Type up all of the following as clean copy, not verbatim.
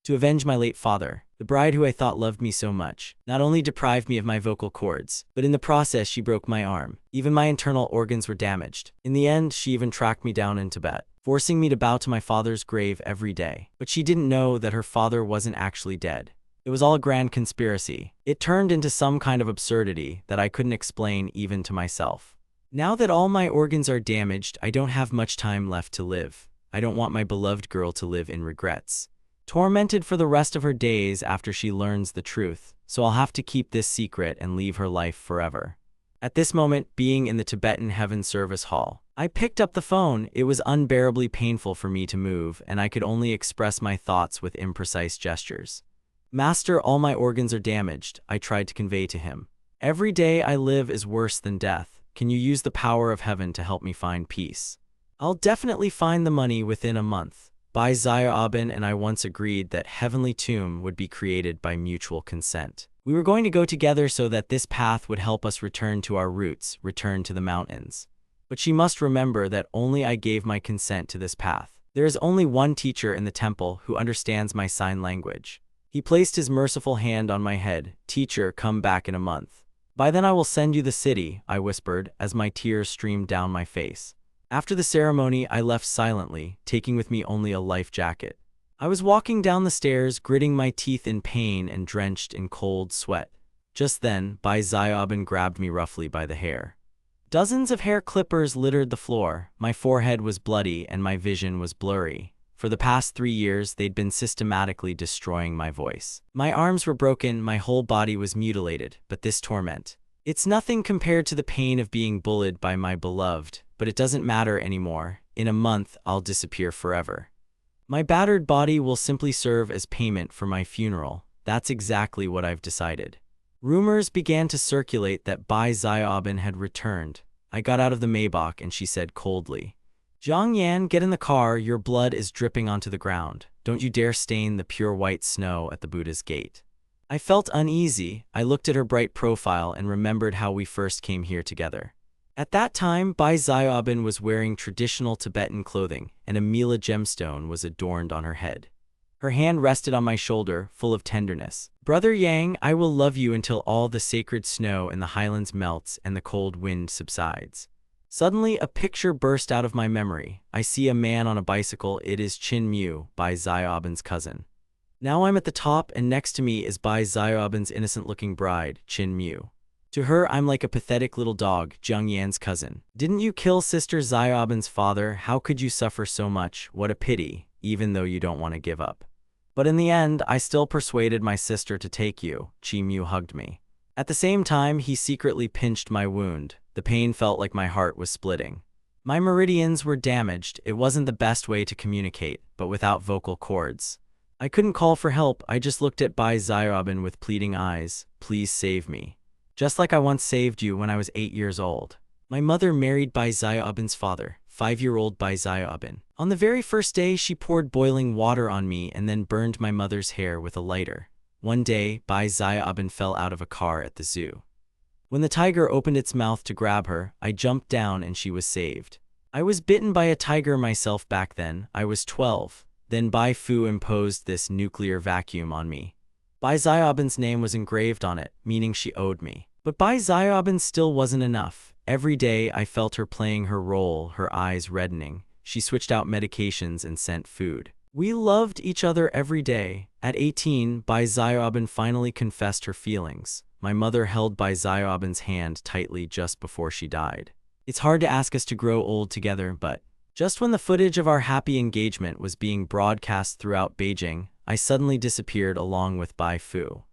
to avenge my late father. The bride who I thought loved me so much not only deprived me of my vocal cords, but in the process she broke my arm. Even my internal organs were damaged. In the end, she even tracked me down in Tibet, forcing me to bow to my father's grave every day. But she didn't know that her father wasn't actually dead. It was all a grand conspiracy. It turned into some kind of absurdity that I couldn't explain even to myself. Now that all my organs are damaged, I don't have much time left to live. I don't want my beloved girl to live in regrets, tormented for the rest of her days after she learns the truth, so I'll have to keep this secret and leave her life forever. At this moment, being in the Tibetan Heaven Service Hall, I picked up the phone. It was unbearably painful for me to move, and I could only express my thoughts with imprecise gestures. "Master, all my organs are damaged," I tried to convey to him. "Every day I live is worse than death. Can you use the power of heaven to help me find peace?" "I'll definitely find the money within a month." Bai Xiaobin and I once agreed that Heavenly Tomb would be created by mutual consent. We were going to go together so that this path would help us return to our roots, return to the mountains. But she must remember that only I gave my consent to this path. There is only one teacher in the temple who understands my sign language. He placed his merciful hand on my head. "Teacher, come back in a month. By then I will send you the city," I whispered as my tears streamed down my face. After the ceremony, I left silently, taking with me only a life jacket. I was walking down the stairs, gritting my teeth in pain and drenched in cold sweat. Just then, Bai Xiaobin grabbed me roughly by the hair. Dozens of hair clippers littered the floor. My forehead was bloody and my vision was blurry. For the past 3 years, they'd been systematically destroying my voice. My arms were broken, my whole body was mutilated, but this torment, it's nothing compared to the pain of being bullied by my beloved. But it doesn't matter anymore. In a month, I'll disappear forever. My battered body will simply serve as payment for my funeral. That's exactly what I've decided. Rumors began to circulate that Bai Xiaobin had returned. I got out of the Maybach and she said coldly, "Zhang Yan, get in the car. Your blood is dripping onto the ground. Don't you dare stain the pure white snow at the Buddha's gate." I felt uneasy. I looked at her bright profile and remembered how we first came here together. At that time, Bai Xiaobin was wearing traditional Tibetan clothing, and a Mila gemstone was adorned on her head. Her hand rested on my shoulder, full of tenderness. "Brother Yang, I will love you until all the sacred snow in the highlands melts and the cold wind subsides." Suddenly, a picture burst out of my memory. I see a man on a bicycle. It is Qin Mu, Bai Xiaobin's cousin. Now I'm at the top, and next to me is Bai Xiaobin's innocent-looking bride, Qin Mu. To her, I'm like a pathetic little dog, Zhang Yan's cousin. "Didn't you kill Sister Xiaobin's father? How could you suffer so much? What a pity," even though you don't want to give up. "But in the end, I still persuaded my sister to take you." Qin Mu hugged me. At the same time, he secretly pinched my wound. The pain felt like my heart was splitting. My meridians were damaged. It wasn't the best way to communicate, but without vocal cords. I couldn't call for help. I just looked at Bai Xiaobin with pleading eyes. "Please save me. Just like I once saved you when I was 8 years old." My mother married Bai Xiaobin's father, 5-year-old Bai Xiaobin. On the very first day, she poured boiling water on me and then burned my mother's hair with a lighter. One day, Bai Xiaobin fell out of a car at the zoo. When the tiger opened its mouth to grab her, I jumped down and she was saved. I was bitten by a tiger myself back then. I was 12. Then Bai Fu imposed this nuclear vacuum on me. Bai Xiaobin's name was engraved on it, meaning she owed me. But Bai Xiaobin still wasn't enough. Every day I felt her playing her role, her eyes reddening. She switched out medications and sent food. We loved each other every day. At 18, Bai Xiaobin finally confessed her feelings. My mother held Bai Xiaobin's hand tightly just before she died. It's hard to ask us to grow old together, but just when the footage of our happy engagement was being broadcast throughout Beijing, I suddenly disappeared along with Bai Fu.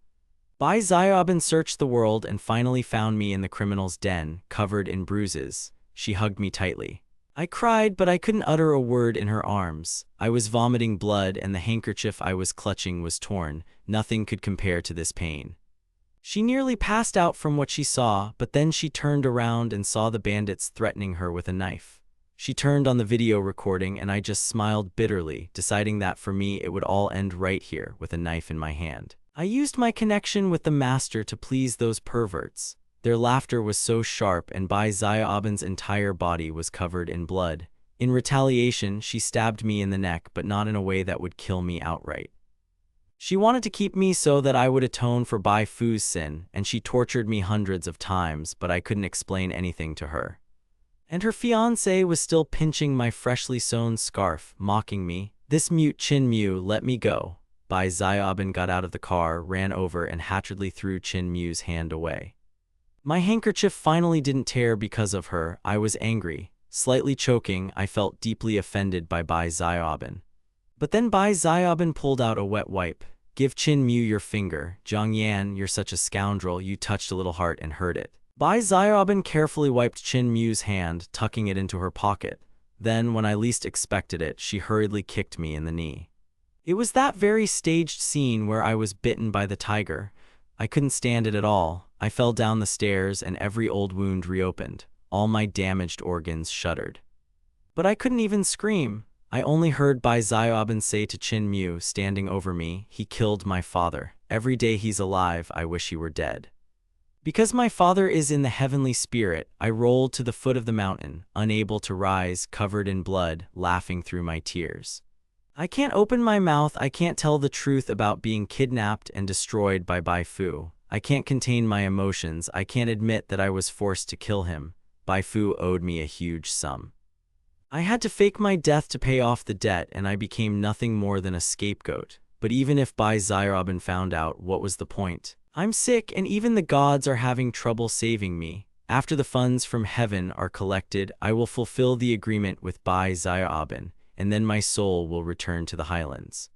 Bai Xiaobin searched the world and finally found me in the criminal's den, covered in bruises. She hugged me tightly. I cried, but I couldn't utter a word in her arms. I was vomiting blood and the handkerchief I was clutching was torn. Nothing could compare to this pain. She nearly passed out from what she saw, but then she turned around and saw the bandits threatening her with a knife. She turned on the video recording and I just smiled bitterly, deciding that for me it would all end right here with a knife in my hand. I used my connection with the master to please those perverts. Their laughter was so sharp and Bai Xiaobin's entire body was covered in blood. In retaliation, she stabbed me in the neck, but not in a way that would kill me outright. She wanted to keep me so that I would atone for Bai Fu's sin, and she tortured me hundreds of times, but I couldn't explain anything to her. And her fiancé was still pinching my freshly sewn scarf, mocking me. This mute Chin Mew, let me go. Bai Xiaobin got out of the car, ran over, and hatchedly threw Chin Mew's hand away. My handkerchief finally didn't tear because of her. I was angry. Slightly choking, I felt deeply offended by Bai Xiaobin. But then Bai Xiaobin pulled out a wet wipe. Give Chin Mew your finger. Jiang Yan, you're such a scoundrel, you touched a little heart and hurt it. Bai Xiaobin carefully wiped Chin Mew's hand, tucking it into her pocket. Then, when I least expected it, she hurriedly kicked me in the knee. It was that very staged scene where I was bitten by the tiger. I couldn't stand it at all. I fell down the stairs and every old wound reopened. All my damaged organs shuddered. But I couldn't even scream. I only heard Bai Xiaobin say to Chin Mew, standing over me, he killed my father. Every day he's alive, I wish he were dead. Because my father is in the heavenly spirit, I rolled to the foot of the mountain, unable to rise, covered in blood, laughing through my tears. I can't open my mouth, I can't tell the truth about being kidnapped and destroyed by Bai Fu. I can't contain my emotions, I can't admit that I was forced to kill him. Bai Fu owed me a huge sum. I had to fake my death to pay off the debt, and I became nothing more than a scapegoat. But even if Bai Xiaobin found out, what was the point? I'm sick, and even the gods are having trouble saving me. After the funds from heaven are collected, I will fulfill the agreement with Bai Xiaobin, and then my soul will return to the highlands.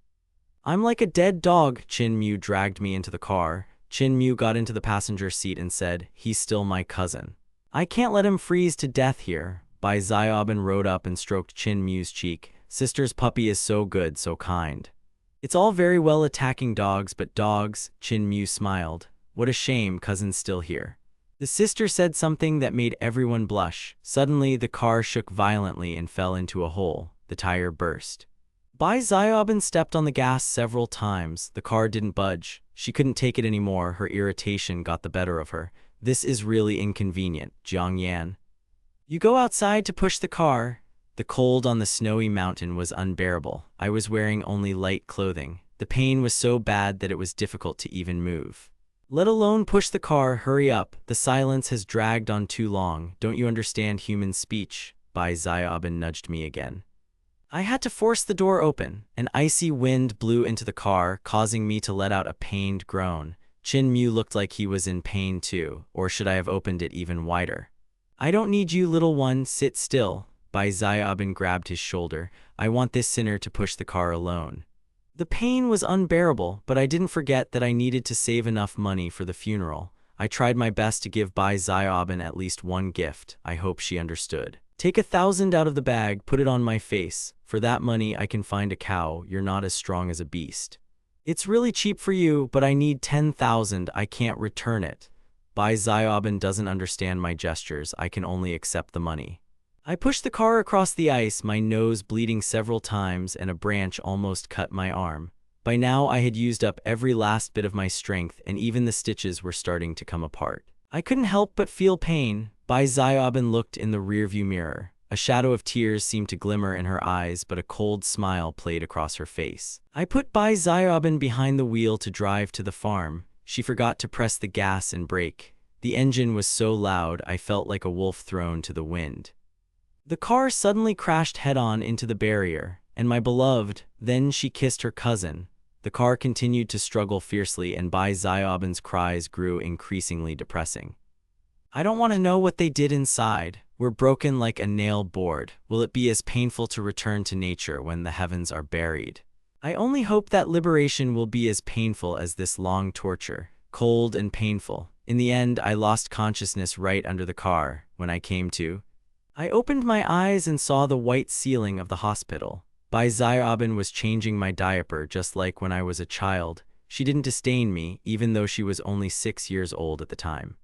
I'm like a dead dog. Chin Mew dragged me into the car. Chin Mew got into the passenger seat and said, he's still my cousin. I can't let him freeze to death here. Bai Xiaobin rode up and stroked Chin Mew's cheek. Sister's puppy is so good, so kind. It's all very well attacking dogs, but dogs, Chin Mew smiled. What a shame cousin's still here. The sister said something that made everyone blush. Suddenly, the car shook violently and fell into a hole. The tire burst. Bai Xiaobin stepped on the gas several times. The car didn't budge. She couldn't take it anymore. Her irritation got the better of her. This is really inconvenient, Jiang Yan. You go outside to push the car. The cold on the snowy mountain was unbearable. I was wearing only light clothing. The pain was so bad that it was difficult to even move. Let alone push the car. Hurry up. The silence has dragged on too long. Don't you understand human speech? Bai Xiaobin nudged me again. I had to force the door open. An icy wind blew into the car, causing me to let out a pained groan. Chin Mew looked like he was in pain too, or should I have opened it even wider? I don't need you, little one. Sit still. Bai Xiaobin grabbed his shoulder. I want this sinner to push the car alone. The pain was unbearable, but I didn't forget that I needed to save enough money for the funeral. I tried my best to give Bai Xiaobin at least one gift. I hope she understood. Take 1,000 out of the bag, put it on my face. For that money, I can find a cow. You're not as strong as a beast. It's really cheap for you, but I need 10,000. I can't return it. Bai Xiaobin doesn't understand my gestures. I can only accept the money. I pushed the car across the ice, my nose bleeding several times, and a branch almost cut my arm. By now, I had used up every last bit of my strength, and even the stitches were starting to come apart. I couldn't help but feel pain. Bai Xiaobin looked in the rearview mirror. A shadow of tears seemed to glimmer in her eyes, but a cold smile played across her face. I put Bai Xiaobin behind the wheel to drive to the farm. She forgot to press the gas and brake. The engine was so loud, I felt like a wolf thrown to the wind. The car suddenly crashed head-on into the barrier, and my beloved, then she kissed her cousin. The car continued to struggle fiercely, and Bai Xiaobin's cries grew increasingly depressing. I don't want to know what they did inside. We're broken like a nail board. Will it be as painful to return to nature when the heavens are buried? I only hope that liberation will be as painful as this long torture, cold and painful. In the end, I lost consciousness right under the car. When I came to, I opened my eyes and saw the white ceiling of the hospital. Bai Xiaobin was changing my diaper just like when I was a child. She didn't disdain me, even though she was only 6 years old at the time.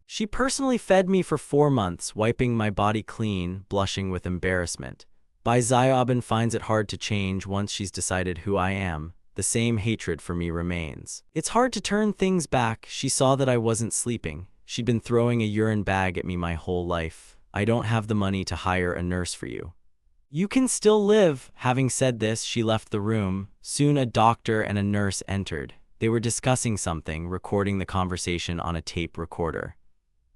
She personally fed me for 4 months, wiping my body clean, blushing with embarrassment. Bai Xiaobin finds it hard to change once she's decided who I am. The same hatred for me remains. It's hard to turn things back. She saw that I wasn't sleeping. She'd been throwing a urine bag at me my whole life. I don't have the money to hire a nurse for you. You can still live. Having said this, she left the room. Soon a doctor and a nurse entered. They were discussing something, recording the conversation on a tape recorder.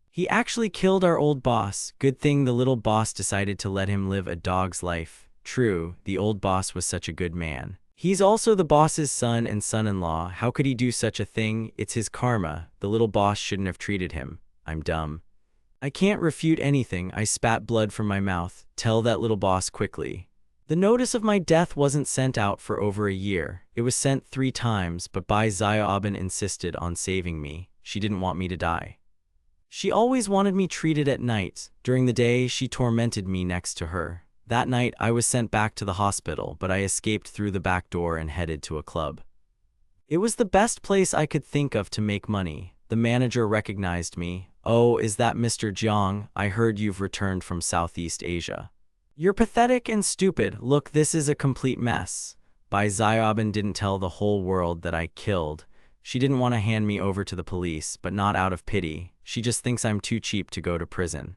He actually killed our old boss. Good thing the little boss decided to let him live a dog's life. True, the old boss was such a good man. He's also the boss's son and son-in-law. How could he do such a thing? It's his karma. The little boss shouldn't have treated him. I'm dumb. I can't refute anything. I spat blood from my mouth. Tell that little boss quickly. The notice of my death wasn't sent out for over a year. It was sent 3 times, but Bai Xiaoben insisted on saving me. She didn't want me to die. She always wanted me treated at night. During the day, she tormented me next to her. That night, I was sent back to the hospital, but I escaped through the back door and headed to a club. It was the best place I could think of to make money. The manager recognized me. "Oh, is that Mr. Jiang? I heard you've returned from Southeast Asia. You're pathetic and stupid. Look, this is a complete mess." Bai Xiaoben didn't tell the whole world that I killed. She didn't want to hand me over to the police, but not out of pity. She just thinks I'm too cheap to go to prison.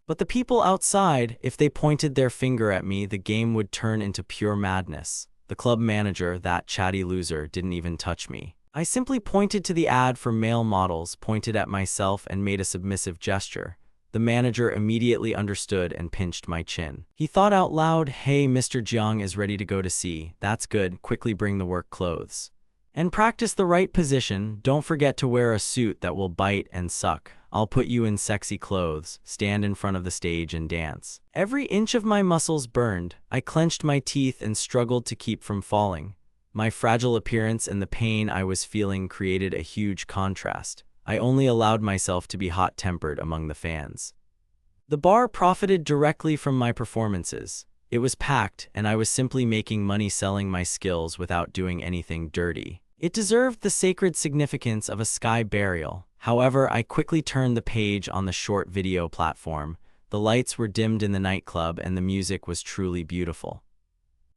But the people outside, if they pointed their finger at me, the game would turn into pure madness. The club manager, that chatty loser, didn't even touch me. I simply pointed to the ad for male models, pointed at myself, and made a submissive gesture. The manager immediately understood and pinched my chin. He thought out loud, "Hey, Mr. Jiang is ready to go to sea. That's good. Quickly bring the work clothes. And practice the right position. Don't forget to wear a suit that will bite and suck. I'll put you in sexy clothes. Stand in front of the stage and dance." Every inch of my muscles burned. I clenched my teeth and struggled to keep from falling. My fragile appearance and the pain I was feeling created a huge contrast. I only allowed myself to be hot-tempered among the fans. The bar profited directly from my performances. It was packed, and I was simply making money selling my skills without doing anything dirty. It deserved the sacred significance of a sky burial. However, I quickly turned the page on the short video platform. The lights were dimmed in the nightclub, and the music was truly beautiful.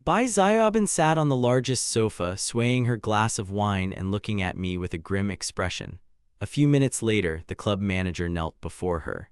Bai Xiaoben sat on the largest sofa, swaying her glass of wine and looking at me with a grim expression. A few minutes later, the club manager knelt before her.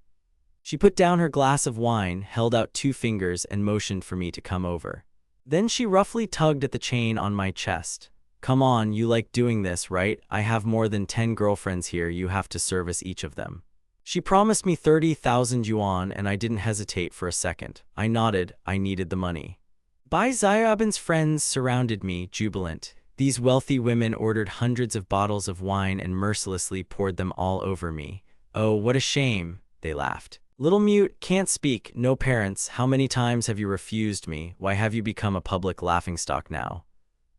She put down her glass of wine, held out 2 fingers, and motioned for me to come over. Then she roughly tugged at the chain on my chest. "Come on, you like doing this, right? I have more than 10 girlfriends here. You have to service each of them." She promised me 30,000 yuan, and I didn't hesitate for a second. I nodded. I needed the money. Bai Xiaoben's friends surrounded me, jubilant. These wealthy women ordered hundreds of bottles of wine and mercilessly poured them all over me. "Oh, what a shame," they laughed. "Little mute, can't speak, no parents. How many times have you refused me? Why have you become a public laughingstock now?"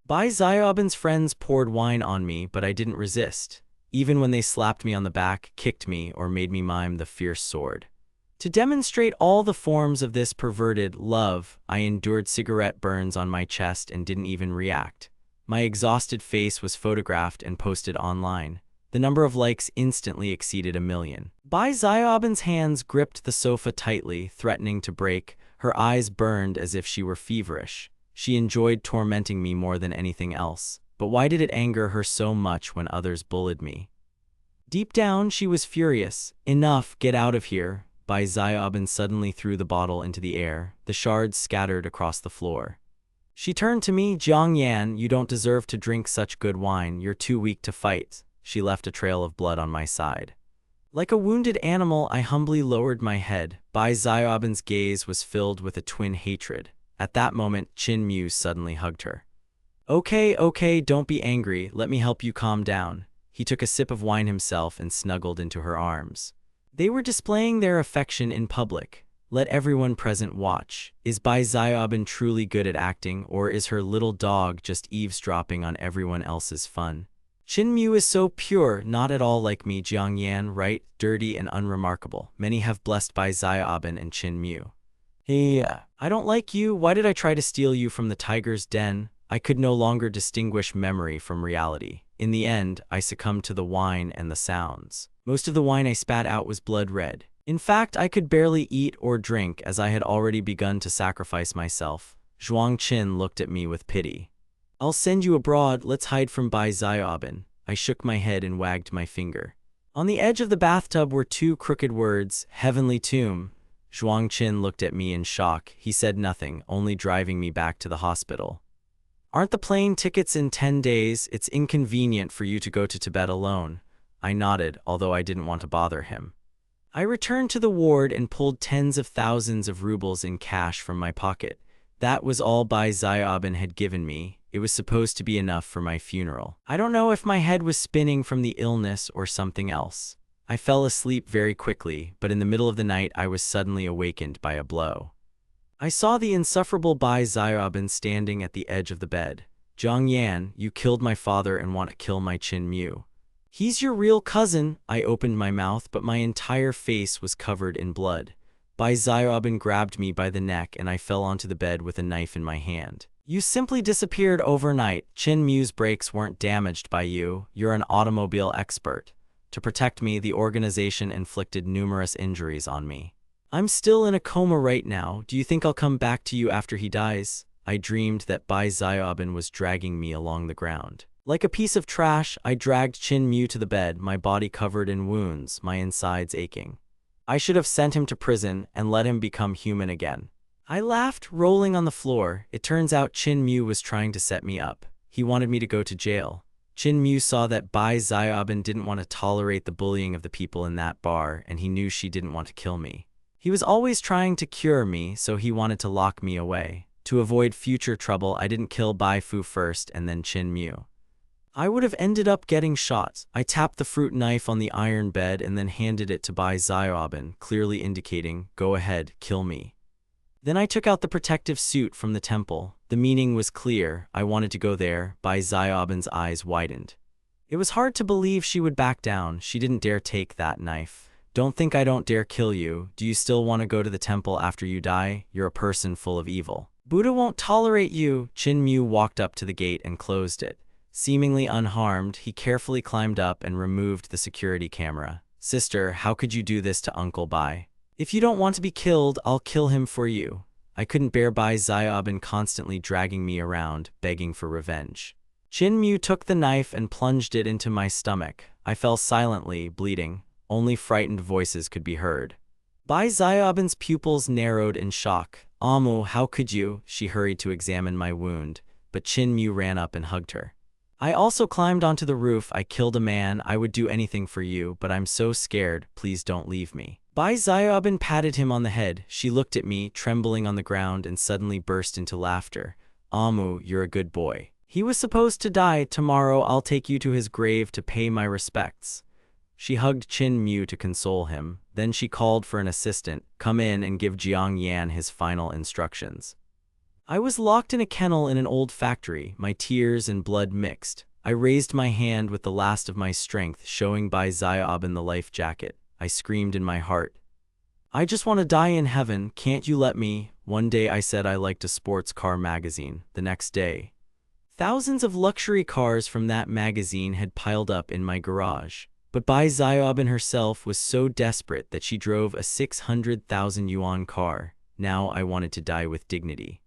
Bai Xiaoben's friends poured wine on me, but I didn't resist, even when they slapped me on the back, kicked me, or made me mime the fierce sword. To demonstrate all the forms of this perverted love, I endured cigarette burns on my chest and didn't even react. My exhausted face was photographed and posted online. The number of likes instantly exceeded 1 million. Bai Xiaoben's hands gripped the sofa tightly, threatening to break. Her eyes burned as if she were feverish. She enjoyed tormenting me more than anything else. But why did it anger her so much when others bullied me? Deep down, she was furious. "Enough, get out of here." Bai Xiaoben suddenly threw the bottle into the air. The shards scattered across the floor. She turned to me. "Jiang Yan, you don't deserve to drink such good wine. You're too weak to fight." She left a trail of blood on my side. Like a wounded animal, I humbly lowered my head. Bai Xiaoben's gaze was filled with a twin hatred. At that moment, Qin Mu suddenly hugged her. Okay, don't be angry. Let me help you calm down." He took a sip of wine himself and snuggled into her arms. They were displaying their affection in public. Let everyone present watch. Is Bai Xiaoben truly good at acting, or is her little dog just eavesdropping on everyone else's fun? Qin Mu is so pure, not at all like me, Jiang Yan, right? Dirty and unremarkable. Many have blessed Bai Xiaoben and Qin Mu. "Hey, I don't like you. Why did I try to steal you from the tiger's den?" I could no longer distinguish memory from reality. In the end, I succumbed to the wine and the sounds. Most of the wine I spat out was blood red. In fact, I could barely eat or drink as I had already begun to sacrifice myself. Zhuang Qin looked at me with pity. "I'll send you abroad. Let's hide from Bai Xiaoben." I shook my head and wagged my finger. On the edge of the bathtub were 2 crooked words, "Heavenly Tomb." Zhuangqin looked at me in shock. He said nothing, only driving me back to the hospital. Aren't the plane tickets in 10 days? It's inconvenient for you to go to Tibet alone. I nodded, although I didn't want to bother him. I returned to the ward and pulled tens of thousands of rubles in cash from my pocket. That was all Bai Xiaobin had given me. It was supposed to be enough for my funeral. I don't know if my head was spinning from the illness or something else. I fell asleep very quickly, but in the middle of the night I was suddenly awakened by a blow. I saw the insufferable Bai Xiaobin standing at the edge of the bed. Zhang Yan, you killed my father and want to kill my Qin Mu. He's your real cousin. I opened my mouth, but my entire face was covered in blood. Bai Xiaobin grabbed me by the neck and I fell onto the bed with a knife in my hand. You simply disappeared overnight. Qin Mu's brakes weren't damaged by you. You're an automobile expert. To protect me, the organization inflicted numerous injuries on me. I'm still in a coma right now. Do you think I'll come back to you after he dies? I dreamed that Bai Xiaobin was dragging me along the ground. Like a piece of trash, I dragged Qin Mu to the bed, my body covered in wounds, my insides aching. I should have sent him to prison and let him become human again. I laughed, rolling on the floor. It turns out Qin Mu was trying to set me up. He wanted me to go to jail. Qin Mu saw that Bai Xiaobin didn't want to tolerate the bullying of the people in that bar, and he knew she didn't want to kill me. He was always trying to cure me, so he wanted to lock me away. To avoid future trouble, I didn't kill Bai Fu first and then Qin Mu. I would have ended up getting shot. I tapped the fruit knife on the iron bed and then handed it to Bai Xiaobin, clearly indicating, go ahead, kill me. Then I took out the protective suit from the temple. The meaning was clear. I wanted to go there. Bai Xiaobin's eyes widened. It was hard to believe she would back down. She didn't dare take that knife. Don't think I don't dare kill you. Do you still want to go to the temple after you die? You're a person full of evil. Buddha won't tolerate you. Qin Mu walked up to the gate and closed it. Seemingly unharmed, he carefully climbed up and removed the security camera. Sister, how could you do this to Uncle Bai? If you don't want to be killed, I'll kill him for you. I couldn't bear Bai Xiaobin constantly dragging me around, begging for revenge. Qin Mu took the knife and plunged it into my stomach. I fell silently, bleeding. Only frightened voices could be heard. Bai Xiaobin's pupils narrowed in shock. Amu, how could you? She hurried to examine my wound, but Qin Mu ran up and hugged her. I also climbed onto the roof. I killed a man. I would do anything for you, but I'm so scared. Please don't leave me. Bai Xiaobin patted him on the head. She looked at me, trembling on the ground, and suddenly burst into laughter. Amu, you're a good boy. He was supposed to die. Tomorrow I'll take you to his grave to pay my respects. She hugged Qin Mu to console him. Then she called for an assistant. Come in and give Jiang Yan his final instructions. I was locked in a kennel in an old factory, my tears and blood mixed. I raised my hand with the last of my strength, showing Bai Xiaobin the life jacket. I screamed in my heart. I just want to die in heaven, can't you let me? One day I said I liked a sports car magazine. The next day, thousands of luxury cars from that magazine had piled up in my garage. But Bai Xiaobin herself was so desperate that she drove a 600,000 yuan car. Now I wanted to die with dignity.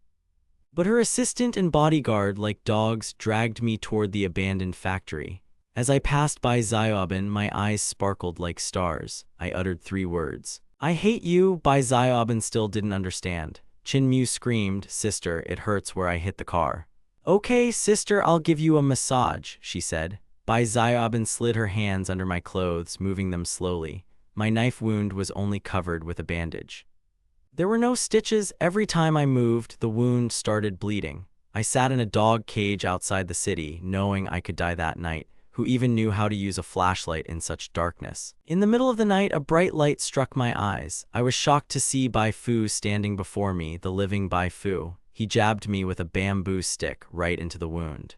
But her assistant and bodyguard, like dogs, dragged me toward the abandoned factory. As I passed Bai Xiaobin, my eyes sparkled like stars. I uttered 3 words. I hate you. Bai Xiaobin still didn't understand. Qin Mu screamed, Sister, it hurts where I hit the car. Okay, sister, I'll give you a massage, she said. Bai Xiaobin slid her hands under my clothes, moving them slowly. My knife wound was only covered with a bandage. There were no stitches. Every time I moved, the wound started bleeding. I sat in a dog cage outside the city, knowing I could die that night. Who even knew how to use a flashlight in such darkness? In the middle of the night, a bright light struck my eyes. I was shocked to see Bai Fu standing before me, the living Bai Fu. He jabbed me with a bamboo stick right into the wound.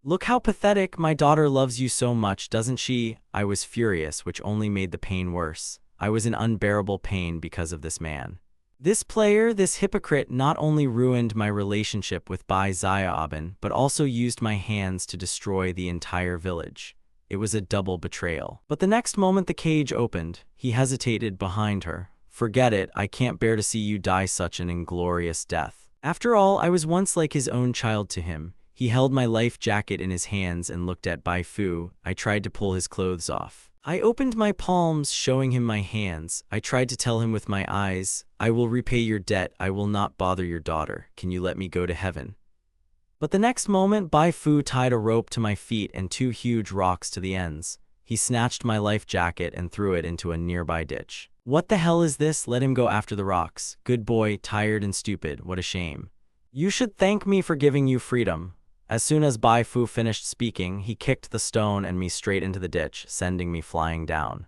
Look how pathetic. My daughter loves you so much, doesn't she? I was furious, which only made the pain worse. I was in unbearable pain because of this man. This player, this hypocrite, not only ruined my relationship with Bai Xiaobin, but also used my hands to destroy the entire village. It was a double betrayal. But the next moment the cage opened, he hesitated behind her. Forget it, I can't bear to see you die such an inglorious death. After all, I was once like his own child to him. He held my life jacket in his hands and looked at Bai Fu. I tried to pull his clothes off. I opened my palms, showing him my hands. I tried to tell him with my eyes, I will repay your debt, I will not bother your daughter. Can you let me go to heaven? But the next moment, Bai Fu tied a rope to my feet and 2 huge rocks to the ends. He snatched my life jacket and threw it into a nearby ditch. What the hell is this? Let him go after the rocks. Good boy, tired and stupid, what a shame. You should thank me for giving you freedom. As soon as Bai Fu finished speaking, he kicked the stone and me straight into the ditch, sending me flying down.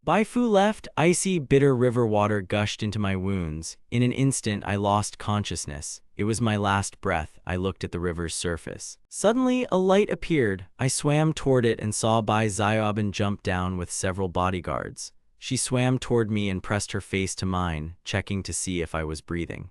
Bai Fu left, icy, bitter river water gushed into my wounds. In an instant, I lost consciousness. It was my last breath. I looked at the river's surface. Suddenly, a light appeared. I swam toward it and saw Bai Xiaoban jump down with several bodyguards. She swam toward me and pressed her face to mine, checking to see if I was breathing.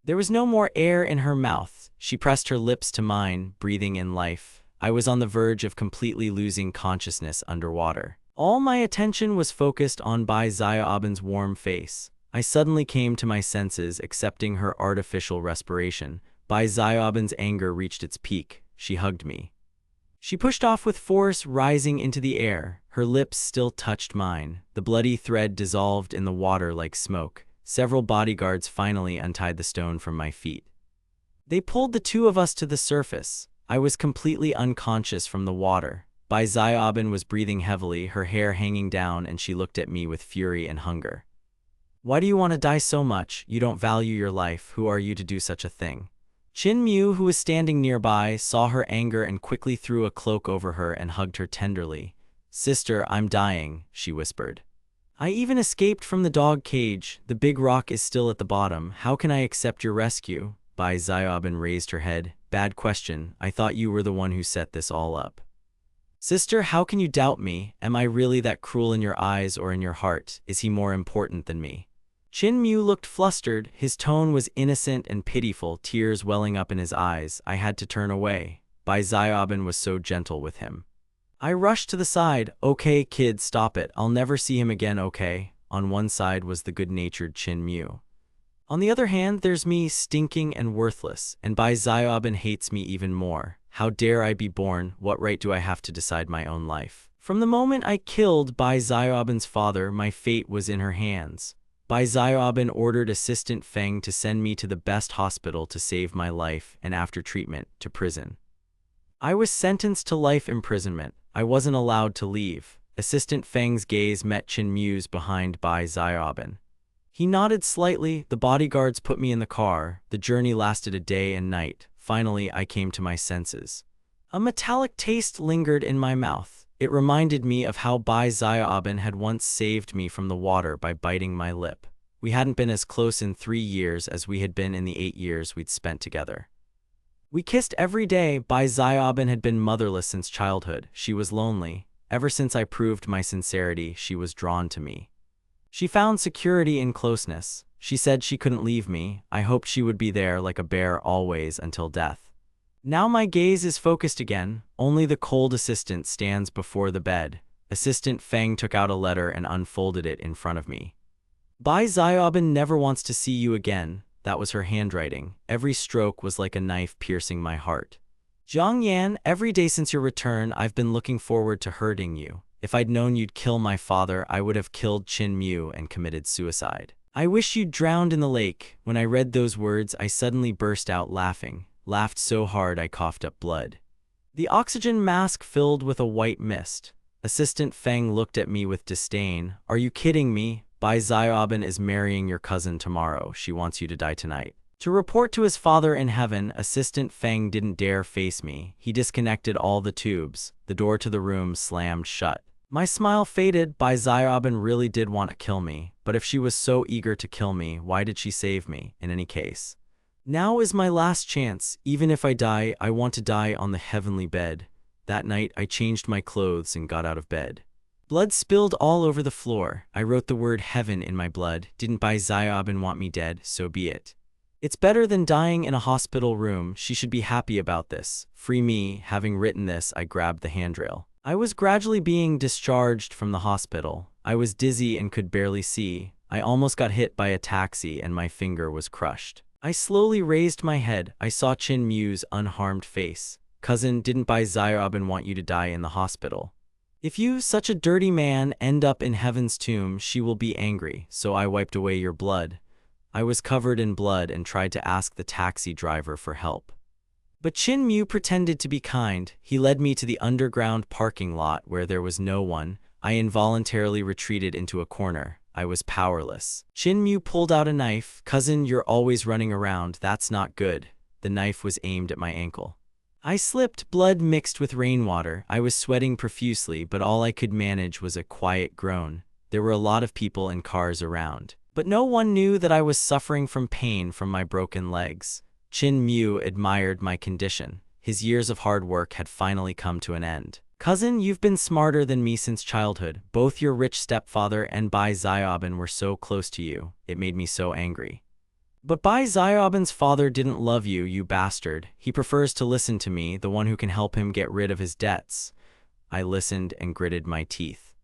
There was no more air in her mouth. She pressed her lips to mine, breathing in life. I was on the verge of completely losing consciousness underwater. All my attention was focused on Bai Xiaoban's warm face. I suddenly came to my senses, accepting her artificial respiration. Bai Xiaoban's anger reached its peak. She hugged me. She pushed off with force, rising into the air. Her lips still touched mine. The bloody thread dissolved in the water like smoke. Several bodyguards finally untied the stone from my feet. They pulled the 2 of us to the surface. I was completely unconscious from the water. Bai Xiaoban was breathing heavily, her hair hanging down, and she looked at me with fury and hunger. Why do you want to die so much? You don't value your life. Who are you to do such a thing? Qin Mu, who was standing nearby, saw her anger and quickly threw a cloak over her and hugged her tenderly. Sister, I'm dying, she whispered. I even escaped from the dog cage. The big rock is still at the bottom. How can I accept your rescue? Bai Xiaoban raised her head. Bad question. I thought you were the one who set this all up. Sister, how can you doubt me? Am I really that cruel in your eyes or in your heart? Is he more important than me? Qin Mu looked flustered. His tone was innocent and pitiful, tears welling up in his eyes. I had to turn away. Bai Xiaoban was so gentle with him. I rushed to the side. Okay, kid, stop it. I'll never see him again, okay? On one side was the good-natured Qin Mu. On the other hand, there's me, stinking and worthless, and Bai Xiaoban hates me even more. How dare I be born? What right do I have to decide my own life? From the moment I killed Bai Xiaoban's father, my fate was in her hands. Bai Xiaoban ordered Assistant Feng to send me to the best hospital to save my life, and after treatment, to prison. I was sentenced to life imprisonment. I wasn't allowed to leave. Assistant Feng's gaze met Qin Mu's behind Bai Xiaoban. He nodded slightly. The bodyguards put me in the car. The journey lasted a day and night. Finally, I came to my senses. A metallic taste lingered in my mouth. It reminded me of how Bai Xiaoban had once saved me from the water by biting my lip. We hadn't been as close in 3 years as we had been in the 8 years we'd spent together. We kissed every day. Bai Xiaoban had been motherless since childhood. She was lonely. Ever since I proved my sincerity, she was drawn to me. She found security in closeness. She said she couldn't leave me. I hoped she would be there like a bear always until death. Now my gaze is focused again. Only the cold assistant stands before the bed. Assistant Feng took out a letter and unfolded it in front of me. Bai Xiaoban never wants to see you again. That was her handwriting. Every stroke was like a knife piercing my heart. Zhang Yan, every day since your return, I've been looking forward to hurting you. If I'd known you'd kill my father, I would have killed Qin Mu and committed suicide. I wish you'd drowned in the lake. When I read those words, I suddenly burst out laughing. Laughed so hard I coughed up blood. The oxygen mask filled with a white mist. Assistant Feng looked at me with disdain. Are you kidding me? Bai Xiaoban is marrying your cousin tomorrow. She wants you to die tonight. To report to his father in heaven, Assistant Feng didn't dare face me. He disconnected all the tubes. The door to the room slammed shut. My smile faded. Bai Xiaoban really did want to kill me. But if she was so eager to kill me, why did she save me, in any case? Now is my last chance. Even if I die, I want to die on the heavenly bed. That night, I changed my clothes and got out of bed. Blood spilled all over the floor. I wrote the word heaven in my blood. Didn't Bai Xiaoban want me dead? So be it. It's better than dying in a hospital room. She should be happy about this. Free me. Having written this, I grabbed the handrail. I was gradually being discharged from the hospital. I was dizzy and could barely see. I almost got hit by a taxi and my finger was crushed. I slowly raised my head. I saw Qin Mu's unharmed face. Cousin, didn't Bai Xiaoban want you to die in the hospital? If you, such a dirty man, end up in heaven's tomb, she will be angry, so I wiped away your blood. I was covered in blood and tried to ask the taxi driver for help. But Chin Mu pretended to be kind. He led me to the underground parking lot where there was no one. I involuntarily retreated into a corner. I was powerless. Chin Mu pulled out a knife. Cousin, you're always running around. That's not good. The knife was aimed at my ankle. I slipped, blood mixed with rainwater. I was sweating profusely, but all I could manage was a quiet groan. There were a lot of people and cars around, but no one knew that I was suffering from pain from my broken legs. Chin Mu admired my condition. His years of hard work had finally come to an end. Cousin, you've been smarter than me since childhood. Both your rich stepfather and Bai Xiaobin were so close to you. It made me so angry. But Bai Xiaobin's father didn't love you, you bastard. He prefers to listen to me, the one who can help him get rid of his debts. I listened and gritted my teeth.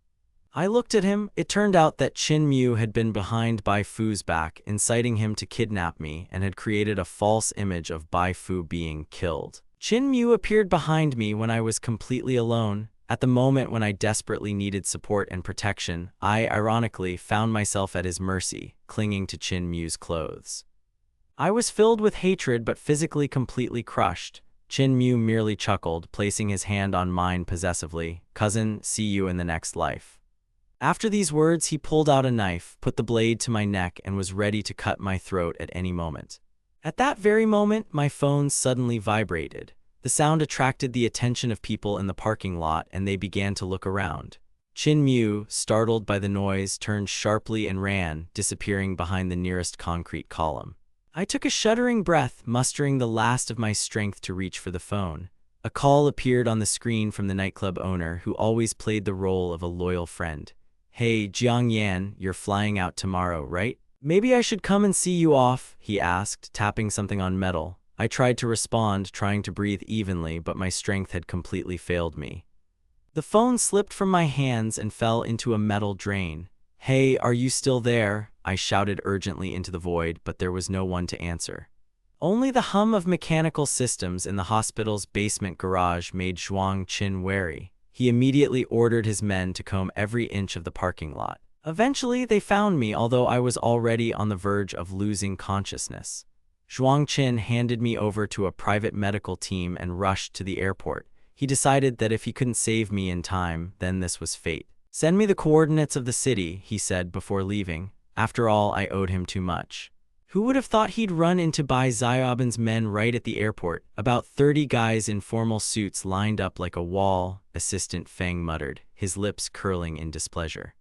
I looked at him. It turned out that Chin Mu had been behind Bai Fu's back, inciting him to kidnap me, and had created a false image of Bai Fu being killed. Chin Mu appeared behind me when I was completely alone. At the moment when I desperately needed support and protection, I, ironically, found myself at his mercy, clinging to Chin Mu's clothes. I was filled with hatred but physically completely crushed. Chin Mu merely chuckled, placing his hand on mine possessively. Cousin, see you in the next life. After these words, he pulled out a knife, put the blade to my neck, and was ready to cut my throat at any moment. At that very moment, my phone suddenly vibrated. The sound attracted the attention of people in the parking lot, and they began to look around. Chin Mu, startled by the noise, turned sharply and ran, disappearing behind the nearest concrete column. I took a shuddering breath, mustering the last of my strength to reach for the phone. A call appeared on the screen from the nightclub owner, who always played the role of a loyal friend. Hey, Jiang Yan, you're flying out tomorrow, right? Maybe I should come and see you off, he asked, tapping something on metal. I tried to respond, trying to breathe evenly, but my strength had completely failed me. The phone slipped from my hands and fell into a metal drain. Hey, are you still there? I shouted urgently into the void, but there was no one to answer. Only the hum of mechanical systems in the hospital's basement garage made Zhuang Qin wary. He immediately ordered his men to comb every inch of the parking lot. Eventually, they found me, although I was already on the verge of losing consciousness. Zhuang Qin handed me over to a private medical team and rushed to the airport. He decided that if he couldn't save me in time, then this was fate. Send me the coordinates of the city, he said before leaving. After all, I owed him too much. Who would have thought he'd run into Bai Xiaobin's men right at the airport? About 30 guys in formal suits lined up like a wall, Assistant Feng muttered, his lips curling in displeasure.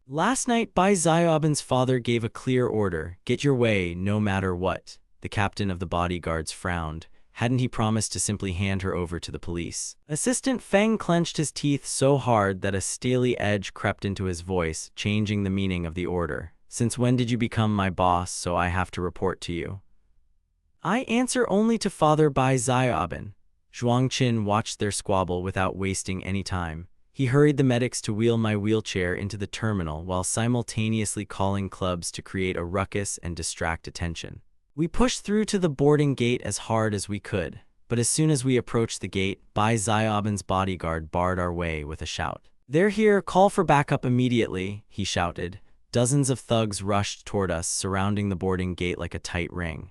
Last night, Bai Xiaobin's father gave a clear order, get your way, no matter what. The captain of the bodyguards frowned. Hadn't he promised to simply hand her over to the police? Assistant Feng clenched his teeth so hard that a steely edge crept into his voice, changing the meaning of the order. Since when did you become my boss, so I have to report to you? I answer only to Father Bai Xiaobin. Zhuang Qin watched their squabble without wasting any time. He hurried the medics to wheel my wheelchair into the terminal while simultaneously calling clubs to create a ruckus and distract attention. We pushed through to the boarding gate as hard as we could, but as soon as we approached the gate, Bai Xiaobin's bodyguard barred our way with a shout. They're here, call for backup immediately, he shouted. Dozens of thugs rushed toward us, surrounding the boarding gate like a tight ring.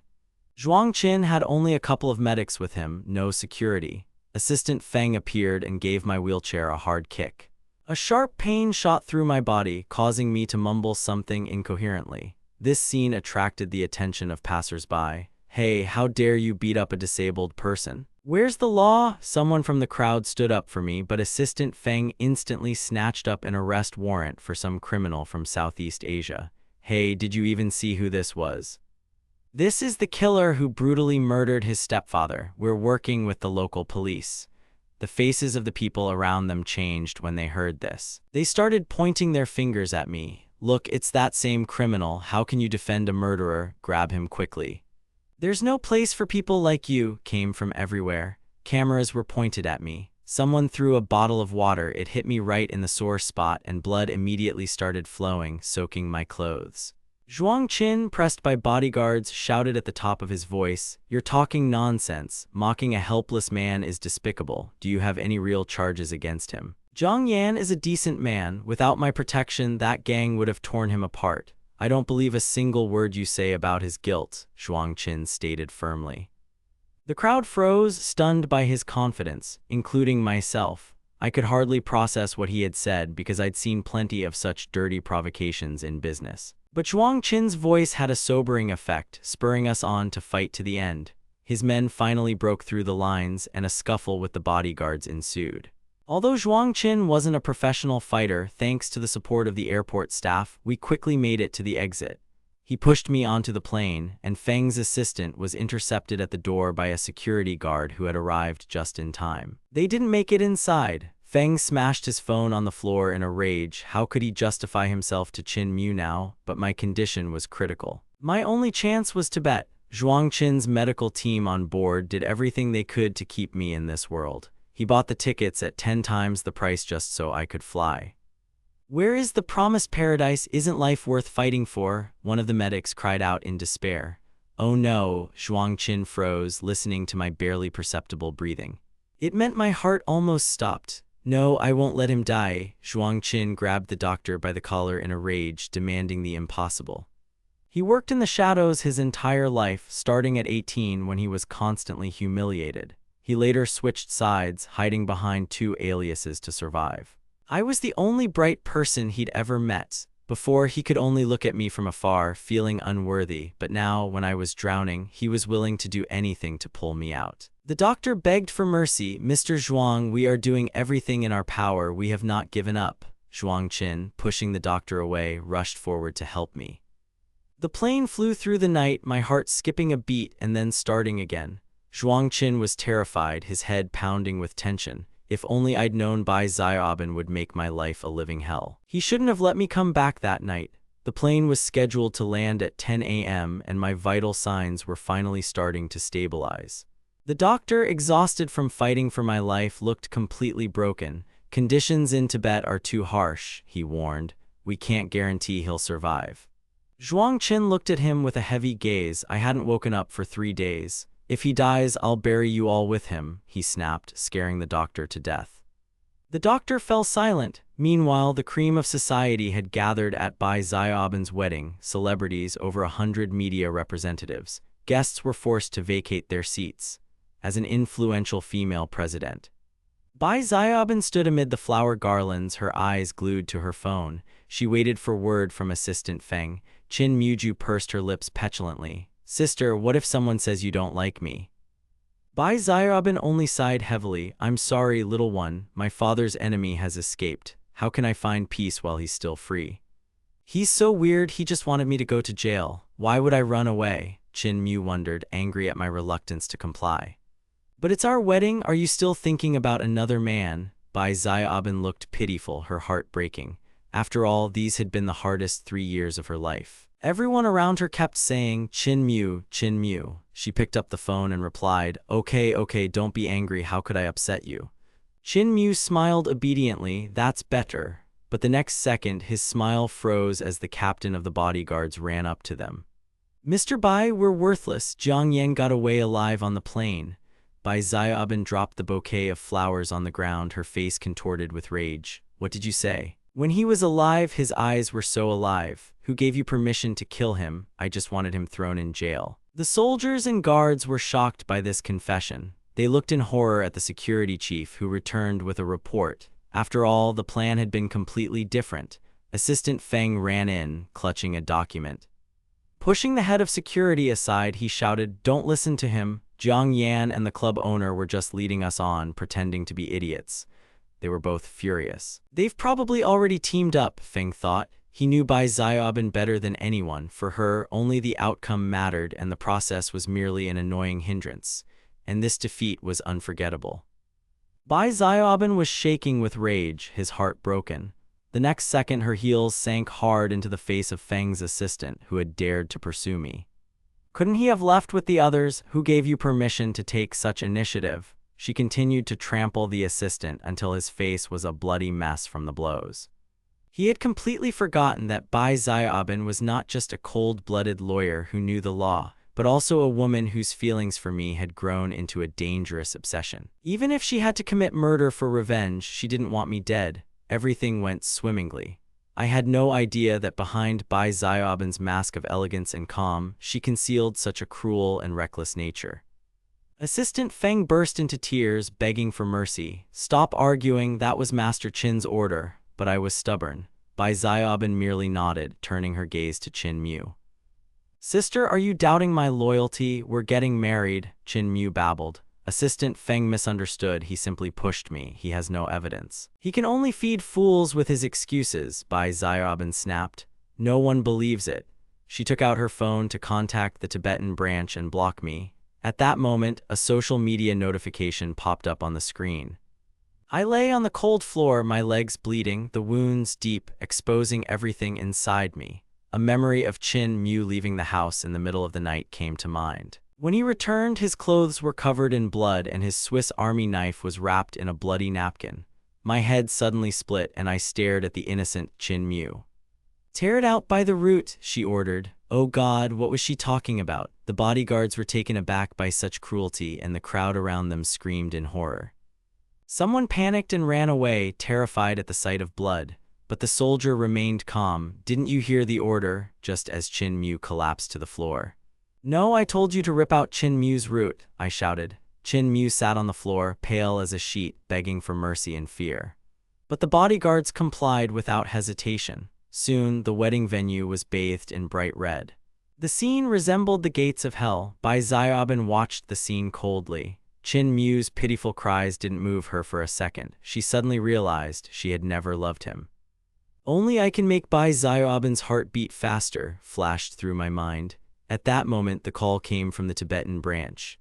Zhuang Qin had only a couple of medics with him, no security. Assistant Feng appeared and gave my wheelchair a hard kick. A sharp pain shot through my body, causing me to mumble something incoherently. This scene attracted the attention of passers-by. Hey, how dare you beat up a disabled person? Where's the law? Someone from the crowd stood up for me, but Assistant Feng instantly snatched up an arrest warrant for some criminal from Southeast Asia. Hey, did you even see who this was? This is the killer who brutally murdered his stepfather. We're working with the local police. The faces of the people around them changed when they heard this. They started pointing their fingers at me. Look, it's that same criminal. How can you defend a murderer? Grab him quickly. There's no place for people like you, came from everywhere. Cameras were pointed at me. Someone threw a bottle of water. It hit me right in the sore spot, and blood immediately started flowing, soaking my clothes. Zhuang Qin, pressed by bodyguards, shouted at the top of his voice, "You're talking nonsense. Mocking a helpless man is despicable. Do you have any real charges against him?" Zhang Yan is a decent man. Without my protection, that gang would have torn him apart. I don't believe a single word you say about his guilt, Zhuang Qin stated firmly. The crowd froze, stunned by his confidence, including myself. I could hardly process what he had said because I'd seen plenty of such dirty provocations in business. But Zhuang Qin's voice had a sobering effect, spurring us on to fight to the end. His men finally broke through the lines, and a scuffle with the bodyguards ensued. Although Zhuang Qin wasn't a professional fighter, thanks to the support of the airport staff, we quickly made it to the exit. He pushed me onto the plane, and Feng's assistant was intercepted at the door by a security guard who had arrived just in time. They didn't make it inside. Feng smashed his phone on the floor in a rage. How could he justify himself to Qin Mu now? But my condition was critical. My only chance was to bet. Zhuang Qin's medical team on board did everything they could to keep me in this world. He bought the tickets at 10 times the price just so I could fly. "Where is the promised paradise? Isn't life worth fighting for?" one of the medics cried out in despair. "Oh no," Zhuang Qin froze, listening to my barely perceptible breathing. It meant my heart almost stopped. "No, I won't let him die." Zhuang Qin grabbed the doctor by the collar in a rage, demanding the impossible. He worked in the shadows his entire life, starting at 18 when he was constantly humiliated. He later switched sides, hiding behind 2 aliases to survive. I was the only bright person he'd ever met. Before, he could only look at me from afar, feeling unworthy, but now, when I was drowning, he was willing to do anything to pull me out. The doctor begged for mercy. "Mr. Zhuang, we are doing everything in our power. We have not given up." Zhuang Qin, pushing the doctor away, rushed forward to help me. The plane flew through the night, my heart skipping a beat and then starting again. Zhuang Qin was terrified, his head pounding with tension. If only I'd known Bai Xiaobin would make my life a living hell. He shouldn't have let me come back that night. The plane was scheduled to land at 10 a.m. and my vital signs were finally starting to stabilize. The doctor, exhausted from fighting for my life, looked completely broken. "Conditions in Tibet are too harsh," he warned. "We can't guarantee he'll survive." Zhuang Qin looked at him with a heavy gaze. "I hadn't woken up for 3 days. If he dies, I'll bury you all with him," he snapped, scaring the doctor to death. The doctor fell silent. Meanwhile, the cream of society had gathered at Bai Xiaobin's wedding, celebrities, over 100 media representatives. Guests were forced to vacate their seats. As an influential female president, Bai Xiaobin stood amid the flower garlands, her eyes glued to her phone. She waited for word from Assistant Feng. Qin Muju pursed her lips petulantly. "Sister, what if someone says you don't like me?" Bai Xiaobin only sighed heavily. "I'm sorry, little one. My father's enemy has escaped. How can I find peace while he's still free? He's so weird, he just wanted me to go to jail. Why would I run away?" Qin Mu wondered, angry at my reluctance to comply. "But it's our wedding. Are you still thinking about another man?" Bai Xiaobin looked pitiful, her heart breaking. After all, these had been the hardest 3 years of her life. Everyone around her kept saying, "Qin Mu, Qin Mu." She picked up the phone and replied, Okay, don't be angry. How could I upset you?" Qin Mu smiled obediently. "That's better." But the next second, his smile froze as the captain of the bodyguards ran up to them. "Mr. Bai, we're worthless. Jiang Yan got away alive on the plane." Bai Xiaobin dropped the bouquet of flowers on the ground, her face contorted with rage. "What did you say?" "When he was alive, his eyes were so alive. Who gave you permission to kill him? I just wanted him thrown in jail." The soldiers and guards were shocked by this confession. They looked in horror at the security chief, who returned with a report. After all, the plan had been completely different. Assistant Feng ran in, clutching a document. Pushing the head of security aside, he shouted, "Don't listen to him. Jiang Yan and the club owner were just leading us on, pretending to be idiots." They were both furious. "They've probably already teamed up," Feng thought. He knew Bai Xiaobin better than anyone. For her, only the outcome mattered, and the process was merely an annoying hindrance. And this defeat was unforgettable. Bai Xiaobin was shaking with rage, his heart broken. The next second, her heels sank hard into the face of Feng's assistant, who had dared to pursue me. "Couldn't he have left with the others? Who gave you permission to take such initiative?" She continued to trample the assistant until his face was a bloody mess from the blows. He had completely forgotten that Bai Xiaobin was not just a cold-blooded lawyer who knew the law, but also a woman whose feelings for me had grown into a dangerous obsession. Even if she had to commit murder for revenge, she didn't want me dead. Everything went swimmingly. I had no idea that behind Bai Xiaoban's mask of elegance and calm, she concealed such a cruel and reckless nature. Assistant Feng burst into tears, begging for mercy. "Stop arguing, that was Master Qin's order." But I was stubborn. Bai Xiaoban merely nodded, turning her gaze to Qin Mu. "Sister, are you doubting my loyalty? We're getting married," Qin Mu babbled. Assistant Feng misunderstood. "He simply pushed me. He has no evidence." "He can only feed fools with his excuses," Bai Xiaoban snapped. "No one believes it." She took out her phone to contact the Tibetan branch and block me. At that moment, a social media notification popped up on the screen. I lay on the cold floor, my legs bleeding, the wounds deep, exposing everything inside me. A memory of Qin Mu leaving the house in the middle of the night came to mind. When he returned, his clothes were covered in blood and his Swiss Army knife was wrapped in a bloody napkin. My head suddenly split and I stared at the innocent Qin Mu. "Tear it out by the root," she ordered. Oh God, what was she talking about? The bodyguards were taken aback by such cruelty and the crowd around them screamed in horror. Someone panicked and ran away, terrified at the sight of blood. But the soldier remained calm. "Didn't you hear the order?" just as Qin Mu collapsed to the floor. "No, I told you to rip out Qin Mu's root," I shouted. Qin Mu sat on the floor, pale as a sheet, begging for mercy and fear. But the bodyguards complied without hesitation. Soon, the wedding venue was bathed in bright red. The scene resembled the gates of hell. Bai Xiaoban watched the scene coldly. Qin Mu's pitiful cries didn't move her for a second. She suddenly realized she had never loved him. "Only I can make Bai Xiaoban's heart beat faster," flashed through my mind. At that moment, the call came from the Tibetan branch.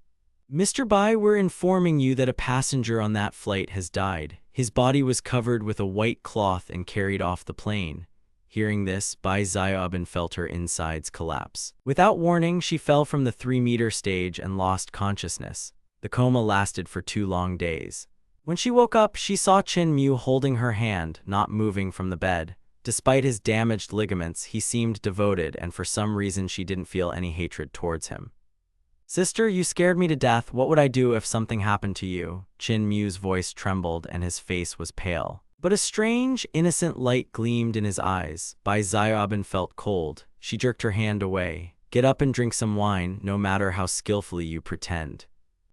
"Mr. Bai, we're informing you that a passenger on that flight has died. His body was covered with a white cloth and carried off the plane." Hearing this, Bai Xiaoban felt her insides collapse. Without warning, she fell from the 3-meter stage and lost consciousness. The coma lasted for 2 long days. When she woke up, she saw Qin Mu holding her hand, not moving from the bed. Despite his damaged ligaments, he seemed devoted, and for some reason she didn't feel any hatred towards him. "Sister, you scared me to death. What would I do if something happened to you?" Qin Mu's voice trembled and his face was pale. But a strange, innocent light gleamed in his eyes. Bai Xiaoban felt cold. She jerked her hand away. "Get up and drink some wine, no matter how skillfully you pretend."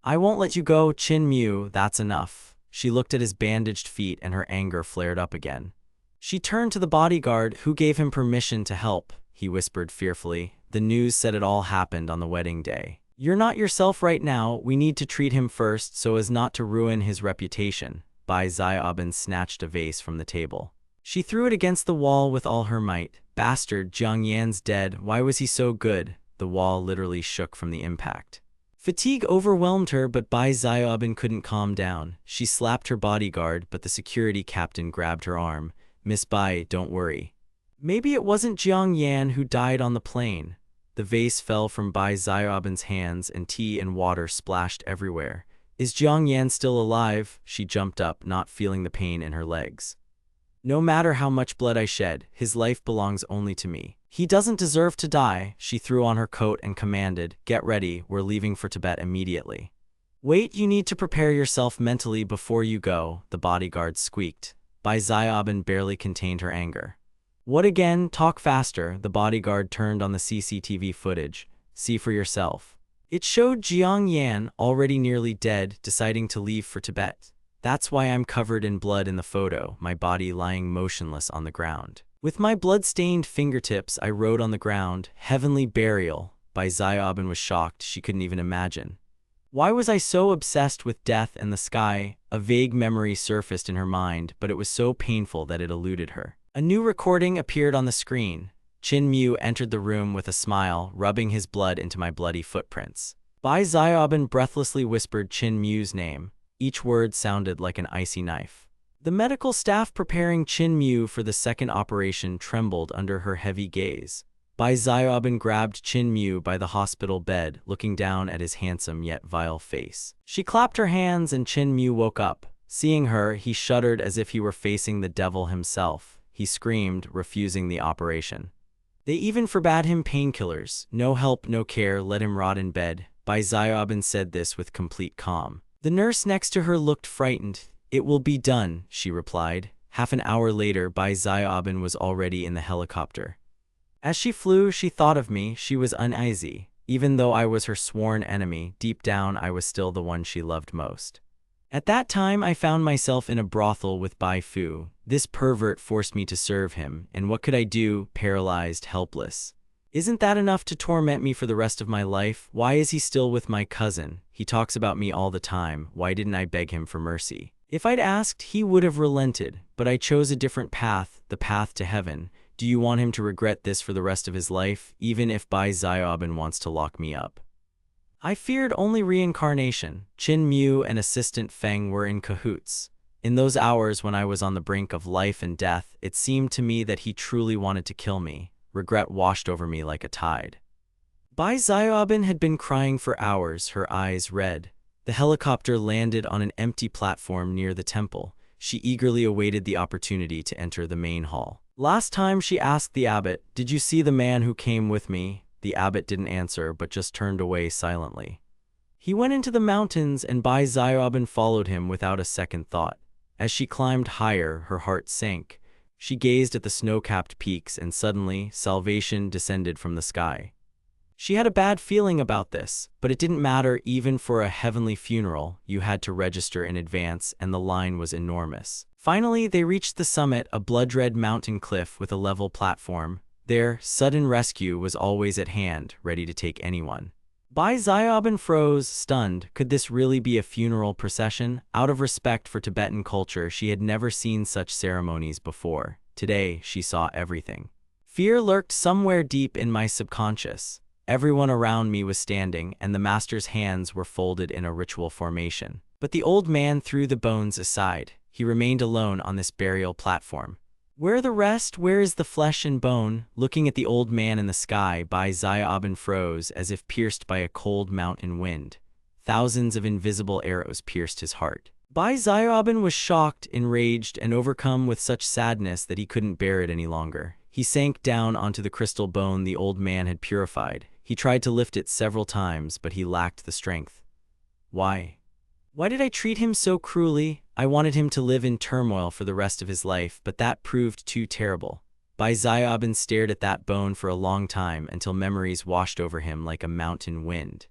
"I won't let you go, Qin Mu, that's enough." She looked at his bandaged feet and her anger flared up again. She turned to the bodyguard. "Who gave him permission to help?" he whispered fearfully. "The news said it all happened on the wedding day." "You're not yourself right now. We need to treat him first so as not to ruin his reputation." Bai Xiaoban snatched a vase from the table. She threw it against the wall with all her might. "Bastard, Jiang Yan's dead. Why was he so good?" The wall literally shook from the impact. Fatigue overwhelmed her, but Bai Xiaoban couldn't calm down. She slapped her bodyguard, but the security captain grabbed her arm. "Miss Bai, don't worry. Maybe it wasn't Jiang Yan who died on the plane." The vase fell from Bai Xiaoban's hands and tea and water splashed everywhere. "Is Jiang Yan still alive?" She jumped up, not feeling the pain in her legs. "No matter how much blood I shed, his life belongs only to me. He doesn't deserve to die." She threw on her coat and commanded, "Get ready, we're leaving for Tibet immediately." "Wait, you need to prepare yourself mentally before you go," the bodyguard squeaked. Bai Xiaoban barely contained her anger. "What again? Talk faster." The bodyguard turned on the CCTV footage. "See for yourself." It showed Jiang Yan, already nearly dead, deciding to leave for Tibet. That's why I'm covered in blood in the photo, my body lying motionless on the ground. With my blood-stained fingertips, I wrote on the ground, "Heavenly Burial." Bai Xiaoban was shocked. She couldn't even imagine. Why was I so obsessed with death and the sky? A vague memory surfaced in her mind, but it was so painful that it eluded her. A new recording appeared on the screen. Qin Mu entered the room with a smile, rubbing his blood into my bloody footprints. Bai Xiaoban breathlessly whispered Qin Mu's name. Each word sounded like an icy knife. The medical staff preparing Qin Mu for the second operation trembled under her heavy gaze. Bai Xiaoban grabbed Qin Mu by the hospital bed, looking down at his handsome yet vile face. She clapped her hands and Qin Mu woke up. Seeing her, he shuddered as if he were facing the devil himself. He screamed, refusing the operation. They even forbade him painkillers. No help, no care, let him rot in bed. Bai Xiaobin said this with complete calm. The nurse next to her looked frightened. It will be done, she replied. Half an hour later, Bai Xiaobin was already in the helicopter. As she flew, she thought of me. She was uneasy. Even though I was her sworn enemy, deep down I was still the one she loved most. At that time, I found myself in a brothel with Bai Fu. This pervert forced me to serve him, and what could I do? Paralyzed, helpless. Isn't that enough to torment me for the rest of my life? Why is he still with my cousin? He talks about me all the time. Why didn't I beg him for mercy? If I'd asked, he would have relented, but I chose a different path, the path to heaven. Do you want him to regret this for the rest of his life, even if Bai Xiaobin wants to lock me up? I feared only reincarnation. Qin Mu and assistant Feng were in cahoots. In those hours when I was on the brink of life and death, it seemed to me that he truly wanted to kill me. Regret washed over me like a tide. Bai Xiaobin had been crying for hours, her eyes red. The helicopter landed on an empty platform near the temple. She eagerly awaited the opportunity to enter the main hall. Last time she asked the abbot, "Did you see the man who came with me?" The abbot didn't answer, but just turned away silently. He went into the mountains, and Bai Xiaobin followed him without a second thought. As she climbed higher, her heart sank. She gazed at the snow-capped peaks, and suddenly, salvation descended from the sky. She had a bad feeling about this, but it didn't matter. Even for a heavenly funeral, you had to register in advance, and the line was enormous. Finally, they reached the summit, a blood-red mountain cliff with a level platform. There, sudden rescue was always at hand, ready to take anyone. Bai Xiaobin froze, stunned. Could this really be a funeral procession? Out of respect for Tibetan culture, she had never seen such ceremonies before. Today, she saw everything. Fear lurked somewhere deep in my subconscious. Everyone around me was standing, and the master's hands were folded in a ritual formation. But the old man threw the bones aside. He remained alone on this burial platform. Where the rest? Where is the flesh and bone? Looking at the old man in the sky, Bai Xiaobin froze as if pierced by a cold mountain wind. Thousands of invisible arrows pierced his heart. Bai Xiaobin was shocked, enraged, and overcome with such sadness that he couldn't bear it any longer. He sank down onto the crystal bone the old man had purified. He tried to lift it several times, but he lacked the strength. Why? Why did I treat him so cruelly? I wanted him to live in turmoil for the rest of his life, but that proved too terrible. Bai Xiaobin stared at that bone for a long time until memories washed over him like a mountain wind.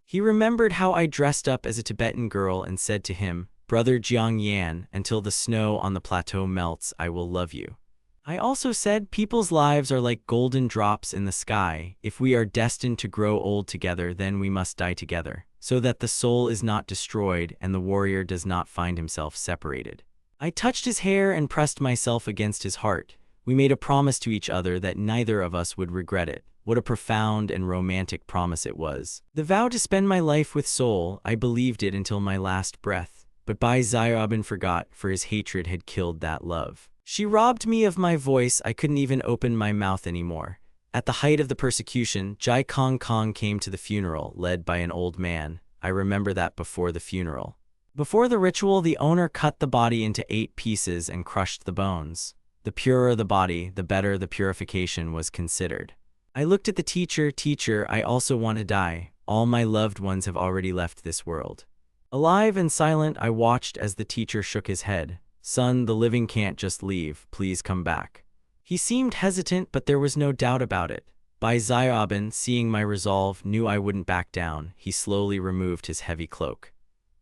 He remembered how I dressed up as a Tibetan girl and said to him, "Brother Jiang Yan, until the snow on the plateau melts, I will love you." I also said people's lives are like golden drops in the sky. If we are destined to grow old together, then we must die together, so that the soul is not destroyed and the warrior does not find himself separated. I touched his hair and pressed myself against his heart. We made a promise to each other that neither of us would regret it. What a profound and romantic promise it was. The vow to spend my life with soul, I believed it until my last breath. But Bai Xiaobin forgot, for his hatred had killed that love. She robbed me of my voice. I couldn't even open my mouth anymore. At the height of the persecution, Jai Kong Kong came to the funeral, led by an old man. I remember that before the funeral. Before the ritual, the owner cut the body into 8 pieces and crushed the bones. The purer the body, the better the purification was considered. I looked at the teacher. "Teacher, I also want to die. All my loved ones have already left this world." Alive and silent, I watched as the teacher shook his head. "Son, the living can't just leave. Please come back." He seemed hesitant, but there was no doubt about it. Bai Xiaobin, seeing my resolve, knew I wouldn't back down. He slowly removed his heavy cloak.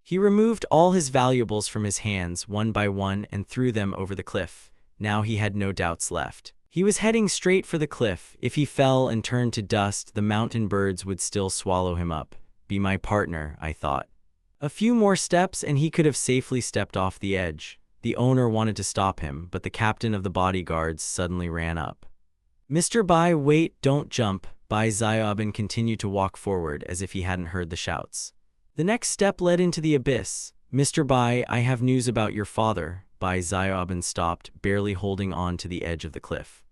He removed all his valuables from his hands, one by one, and threw them over the cliff. Now he had no doubts left. He was heading straight for the cliff. If he fell and turned to dust, the mountain birds would still swallow him up. Be my partner, I thought. A few more steps and he could have safely stepped off the edge. The owner wanted to stop him, but the captain of the bodyguards suddenly ran up. "Mr. Bai, wait, don't jump." Bai Xiaobin continued to walk forward as if he hadn't heard the shouts. The next step led into the abyss. "Mr. Bai, I have news about your father." Bai Xiaobin stopped, barely holding on to the edge of the cliff.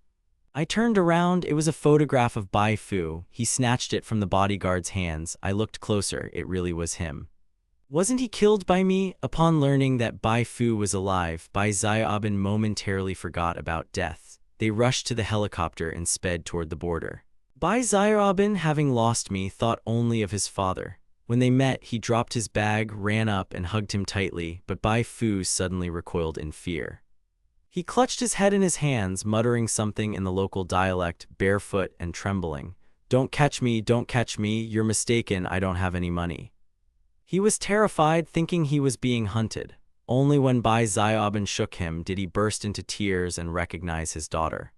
I turned around. It was a photograph of Bai Fu. He snatched it from the bodyguard's hands. I looked closer. It really was him. Wasn't he killed by me? Upon learning that Bai Fu was alive, Bai Xiaobin momentarily forgot about death. They rushed to the helicopter and sped toward the border. Bai Xiaobin, having lost me, thought only of his father. When they met, he dropped his bag, ran up, and hugged him tightly, but Bai Fu suddenly recoiled in fear. He clutched his head in his hands, muttering something in the local dialect, barefoot and trembling. Don't catch me, you're mistaken, I don't have any money. He was terrified, thinking he was being hunted. Only when Bai Xiaobin shook him did he burst into tears and recognize his daughter.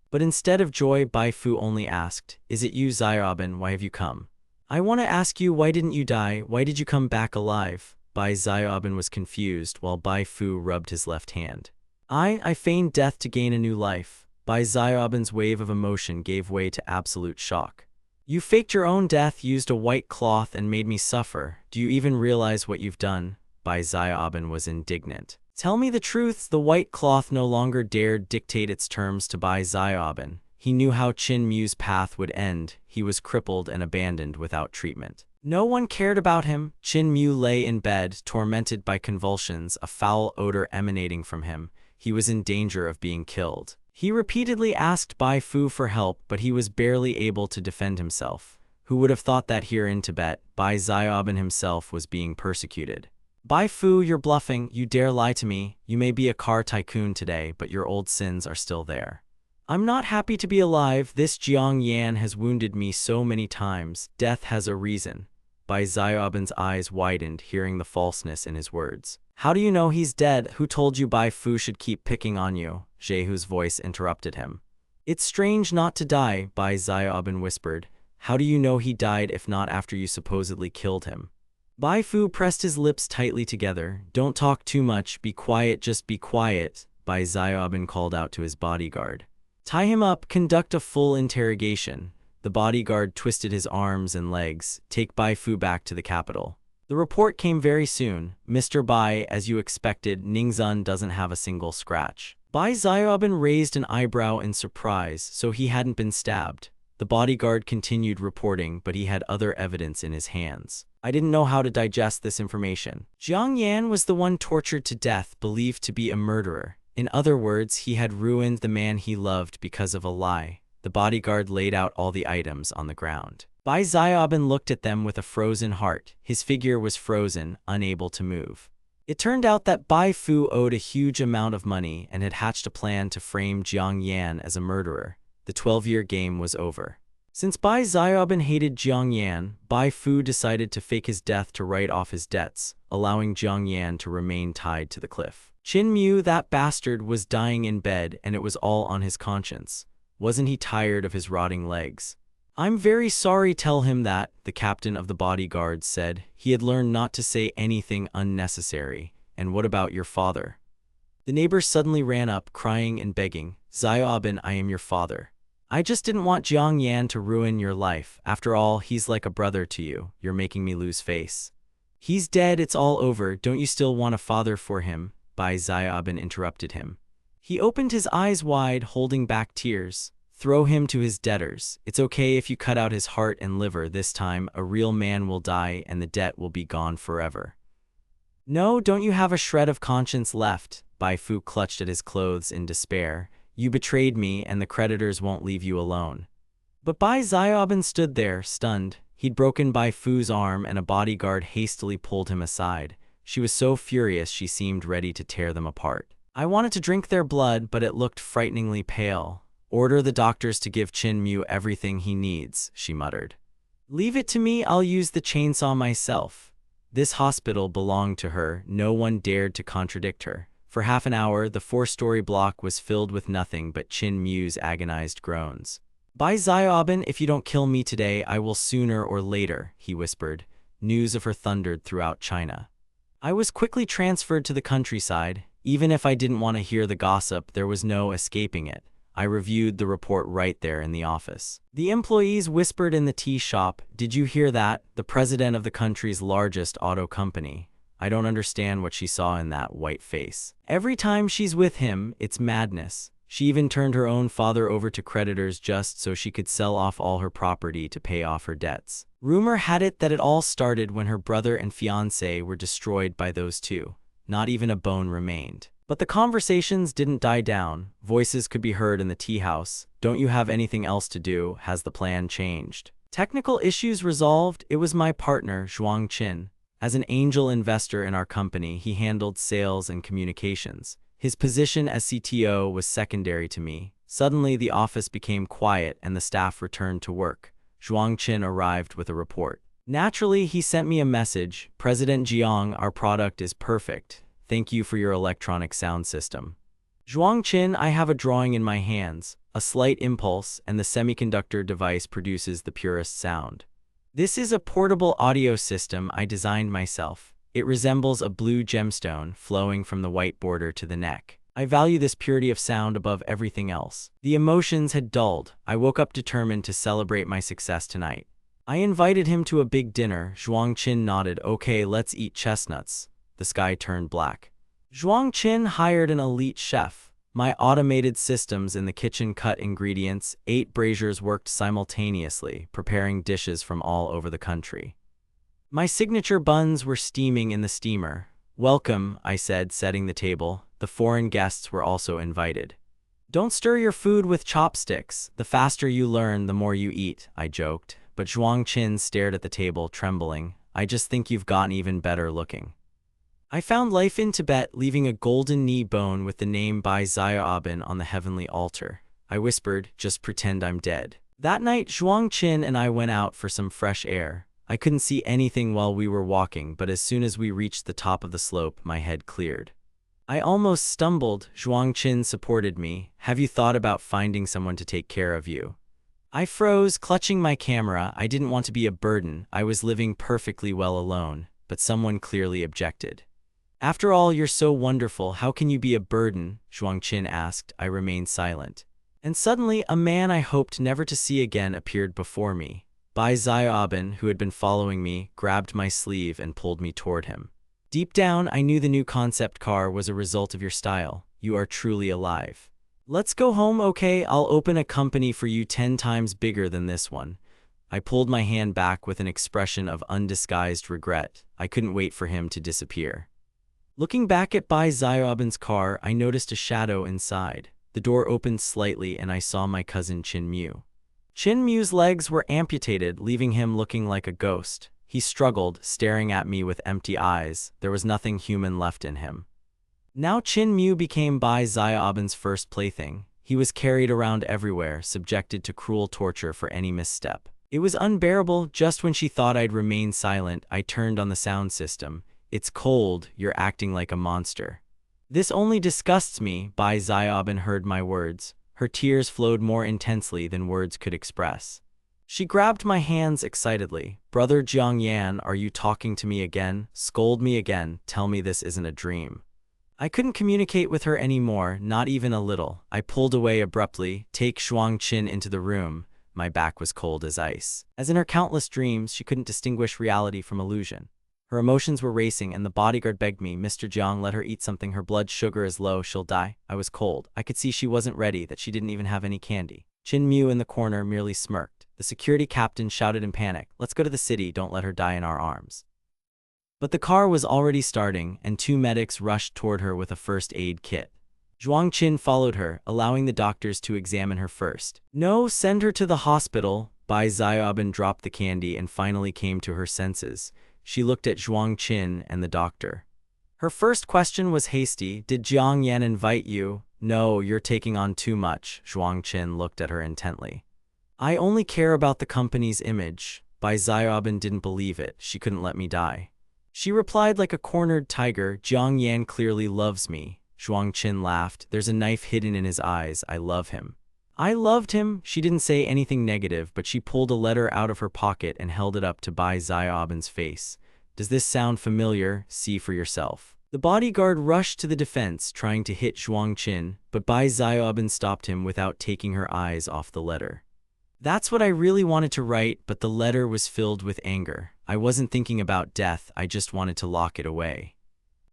But instead of joy, Bai Fu only asked, "Is it you, Xiaobin? Why have you come?" "I want to ask you, why didn't you die? Why did you come back alive?" Bai Xiaobin was confused, while Bai Fu rubbed his left hand. I feigned death to gain a new life." Bai Xiaobin's wave of emotion gave way to absolute shock. "You faked your own death, used a white cloth, and made me suffer. Do you even realize what you've done?" Bai Xiaobin was indignant. "Tell me the truth." The white cloth no longer dared dictate its terms to Bai Xiaobin. He knew how Qin Mu's path would end. He was crippled and abandoned without treatment. No one cared about him. Qin Mu lay in bed, tormented by convulsions, a foul odor emanating from him. He was in danger of being killed. He repeatedly asked Bai Fu for help, but he was barely able to defend himself. Who would have thought that here in Tibet, Bai Xiaobin himself was being persecuted? "Bai Fu, you're bluffing. You dare lie to me. You may be a car tycoon today, but your old sins are still there." "I'm not happy to be alive. This Jiang Yan has wounded me so many times. Death has a reason." Bai Xiaobin's eyes widened, hearing the falseness in his words. "How do you know he's dead? Who told you Bai Fu should keep picking on you?" Jehu's voice interrupted him. "It's strange not to die," Bai Xiaobin whispered. "How do you know he died if not after you supposedly killed him?" Bai Fu pressed his lips tightly together. "Don't talk too much. Be quiet, just be quiet," Bai Xiaobin called out to his bodyguard. "Tie him up, conduct a full interrogation." The bodyguard twisted his arms and legs. "Take Bai Fu back to the capital." The report came very soon. "Mr. Bai, as you expected, Ningzun doesn't have a single scratch." Bai Xiaobin raised an eyebrow in surprise, so he hadn't been stabbed. The bodyguard continued reporting, but he had other evidence in his hands. "I didn't know how to digest this information. Jiang Yan was the one tortured to death, believed to be a murderer. In other words, he had ruined the man he loved because of a lie." The bodyguard laid out all the items on the ground. Bai Xiaobin looked at them with a frozen heart. His figure was frozen, unable to move. It turned out that Bai Fu owed a huge amount of money and had hatched a plan to frame Jiang Yan as a murderer. The 12-year game was over. Since Bai Xiaobin hated Jiang Yan, Bai Fu decided to fake his death to write off his debts, allowing Jiang Yan to remain tied to the cliff. Qin Mu, that bastard, was dying in bed, and it was all on his conscience. Wasn't he tired of his rotting legs? "I'm very sorry, tell him that," the captain of the bodyguards said. He had learned not to say anything unnecessary. "And what about your father?" The neighbors suddenly ran up, crying and begging. "Xiaobin, I am your father. I just didn't want Jiang Yan to ruin your life. After all, he's like a brother to you. You're making me lose face." "He's dead, it's all over. Don't you still want a father for him?" Bai Xiaobin interrupted him. He opened his eyes wide, holding back tears. "Throw him to his debtors. It's okay if you cut out his heart and liver this time. A real man will die and the debt will be gone forever." "No, don't you have a shred of conscience left?" Bai Fu clutched at his clothes in despair. "You betrayed me and the creditors won't leave you alone." But Bai Xiaobin stood there, stunned. He'd broken Bai Fu's arm and a bodyguard hastily pulled him aside. She was so furious she seemed ready to tear them apart. "I wanted to drink their blood, but it looked frighteningly pale." "Order the doctors to give Qin Mu everything he needs," she muttered. "Leave it to me, I'll use the chainsaw myself." This hospital belonged to her. No one dared to contradict her. For half an hour, the 4-story block was filled with nothing but Qin Mu's agonized groans. "Bai Xiaobin, if you don't kill me today, I will sooner or later," he whispered. News of her thundered throughout China. I was quickly transferred to the countryside. Even if I didn't want to hear the gossip, there was no escaping it. I reviewed the report right there in the office. The employees whispered in the tea shop, "Did you hear that? The president of the country's largest auto company." I don't understand what she saw in that white face. Every time she's with him, it's madness. She even turned her own father over to creditors just so she could sell off all her property to pay off her debts. Rumor had it that it all started when her brother and fiancé were destroyed by those two. Not even a bone remained. But the conversations didn't die down. Voices could be heard in the tea house. Don't you have anything else to do? Has the plan changed? Technical issues resolved. It was my partner, Zhuang Qin. As an angel investor in our company, he handled sales and communications. His position as CTO was secondary to me. Suddenly, the office became quiet and the staff returned to work. Zhuang Qin arrived with a report. Naturally, he sent me a message. President Jiang, our product is perfect. Thank you for your electronic sound system. Zhuang Qin, I have a drawing in my hands. A slight impulse, and the semiconductor device produces the purest sound. This is a portable audio system I designed myself. It resembles a blue gemstone flowing from the white border to the neck. I value this purity of sound above everything else. The emotions had dulled. I woke up determined to celebrate my success tonight. I invited him to a big dinner. Zhuang Qin nodded. Okay, let's eat chestnuts. The sky turned black. Zhuang Qin hired an elite chef. My automated systems in the kitchen cut ingredients. 8 braziers worked simultaneously, preparing dishes from all over the country. My signature buns were steaming in the steamer. Welcome, I said, setting the table. The foreign guests were also invited. Don't stir your food with chopsticks. The faster you learn, the more you eat, I joked. But Zhuang Qin stared at the table, trembling. I just think you've gotten even better looking. I found life in Tibet, leaving a golden knee bone with the name Bai Xiaobin on the heavenly altar. I whispered, just pretend I'm dead. That night, Zhuang Qin and I went out for some fresh air. I couldn't see anything while we were walking, but as soon as we reached the top of the slope, my head cleared. I almost stumbled. Zhuang Qin supported me. Have you thought about finding someone to take care of you? I froze, clutching my camera. I didn't want to be a burden. I was living perfectly well alone, but someone clearly objected. After all, you're so wonderful. How can you be a burden? Zhuang Qin asked. I remained silent. And suddenly, a man I hoped never to see again appeared before me. Bai Xiaobin, who had been following me, grabbed my sleeve and pulled me toward him. Deep down, I knew the new concept car was a result of your style. You are truly alive. Let's go home, okay? I'll open a company for you 10 times bigger than this one. I pulled my hand back with an expression of undisguised regret. I couldn't wait for him to disappear. Looking back at Bai Xiaobin's car, I noticed a shadow inside. The door opened slightly and I saw my cousin Qin Mu. Qin Mu's legs were amputated, leaving him looking like a ghost. He struggled, staring at me with empty eyes. There was nothing human left in him. Now Qin Mu became Bai Xiaobin's first plaything. He was carried around everywhere, subjected to cruel torture for any misstep. It was unbearable. Just when she thought I'd remain silent, I turned on the sound system. It's cold, you're acting like a monster. This only disgusts me. Bai Xiaobin heard my words. Her tears flowed more intensely than words could express. She grabbed my hands excitedly. Brother Jiang Yan, are you talking to me again? Scold me again. Tell me this isn't a dream. I couldn't communicate with her anymore, not even a little. I pulled away abruptly. Take Zhuang Qin into the room. My back was cold as ice. As in her countless dreams, she couldn't distinguish reality from illusion. Her emotions were racing, and the bodyguard begged me, Mr. Jiang, let her eat something. Her blood sugar is low, she'll die. I was cold. I could see she wasn't ready, that she didn't even have any candy. Qin Mu in the corner merely smirked. The security captain shouted in panic, let's go to the city, don't let her die in our arms. But the car was already starting, and 2 medics rushed toward her with a first aid kit. Zhuang Qin followed her, allowing the doctors to examine her first. No, send her to the hospital. Bai Xiaobin dropped the candy and finally came to her senses. She looked at Zhuang Qin and the doctor. Her first question was hasty. Did Jiang Yan invite you? No, you're taking on too much. Zhuang Qin looked at her intently. I only care about the company's image. Bai Xiaobin didn't believe it. She couldn't let me die. She replied like a cornered tiger, Jiang Yan clearly loves me. Zhuang Qin laughed. There's a knife hidden in his eyes. I love him. I loved him. She didn't say anything negative, but she pulled a letter out of her pocket and held it up to Bai Xiaobin's face. Does this sound familiar? See for yourself. The bodyguard rushed to the defense, trying to hit Zhuang Qin, but Bai Xiaobin stopped him without taking her eyes off the letter. That's what I really wanted to write, but the letter was filled with anger. I wasn't thinking about death, I just wanted to lock it away.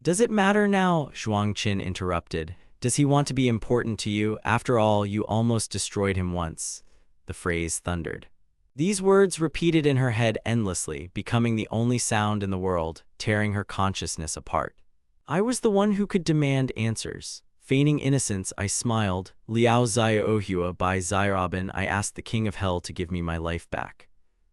Does it matter now? Zhuang Qin interrupted. Does he want to be important to you? After all, you almost destroyed him once. The phrase thundered. These words repeated in her head endlessly, becoming the only sound in the world, tearing her consciousness apart. I was the one who could demand answers. Feigning innocence, I smiled. Liao Zaya Ohua by Zayabin, I asked the king of hell to give me my life back.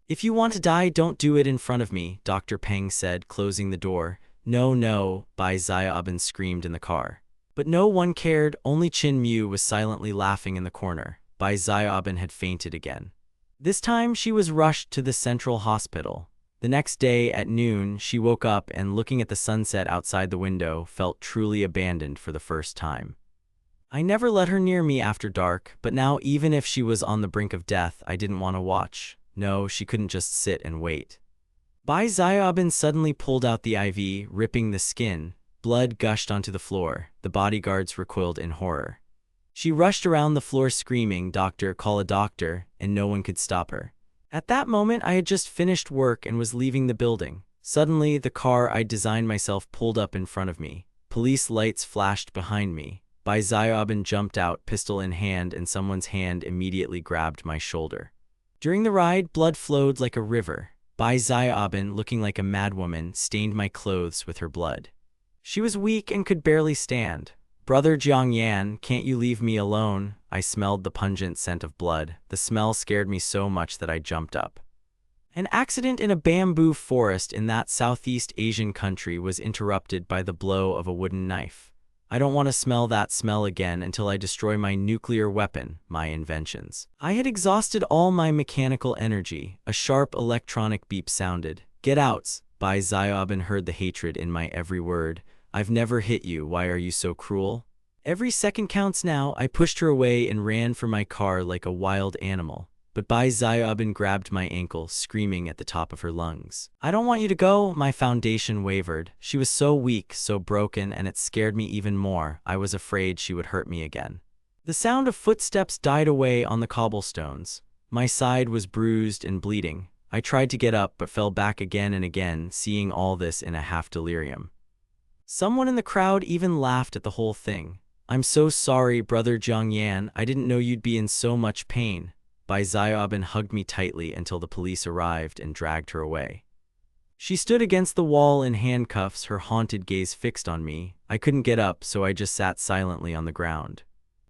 If you want to die, don't do it in front of me, Dr. Peng said, closing the door. No, no, Bai Zayabin screamed in the car. But no one cared, only Chin Mu was silently laughing in the corner. Bai Zayabin had fainted again. This time she was rushed to the central hospital. The next day at noon, she woke up and, looking at the sunset outside the window, felt truly abandoned for the first time. I never let her near me after dark, but now even if she was on the brink of death, I didn't want to watch. No, she couldn't just sit and wait. Bai Zayabin suddenly pulled out the IV, ripping the skin. Blood gushed onto the floor. The bodyguards recoiled in horror. She rushed around the floor screaming, "Doctor, call a doctor," and no one could stop her. At that moment, I had just finished work and was leaving the building. Suddenly, the car I'd designed myself pulled up in front of me. Police lights flashed behind me. Bai Zayabin jumped out, pistol in hand, and someone's hand immediately grabbed my shoulder. During the ride, blood flowed like a river. Bai Zayabin, looking like a madwoman, stained my clothes with her blood. She was weak and could barely stand. "Brother Jiangyan, can't you leave me alone?" I smelled the pungent scent of blood. The smell scared me so much that I jumped up. An accident in a bamboo forest in that Southeast Asian country was interrupted by the blow of a wooden knife. I don't want to smell that smell again until I destroy my nuclear weapon, my inventions. I had exhausted all my mechanical energy. A sharp electronic beep sounded. "Get out!" Bai Zayabin heard the hatred in my every word. "I've never hit you, why are you so cruel?" Every second counts now. I pushed her away and ran for my car like a wild animal. But Bai Zayabin grabbed my ankle, screaming at the top of her lungs. "I don't want you to go." My foundation wavered. She was so weak, so broken, and it scared me even more. I was afraid she would hurt me again. The sound of footsteps died away on the cobblestones. My side was bruised and bleeding. I tried to get up but fell back again and again, seeing all this in a half-delirium. Someone in the crowd even laughed at the whole thing. "I'm so sorry, Brother Jiangyan. I didn't know you'd be in so much pain." Bai Zayabin hugged me tightly until the police arrived and dragged her away. She stood against the wall in handcuffs, her haunted gaze fixed on me. I couldn't get up, so I just sat silently on the ground.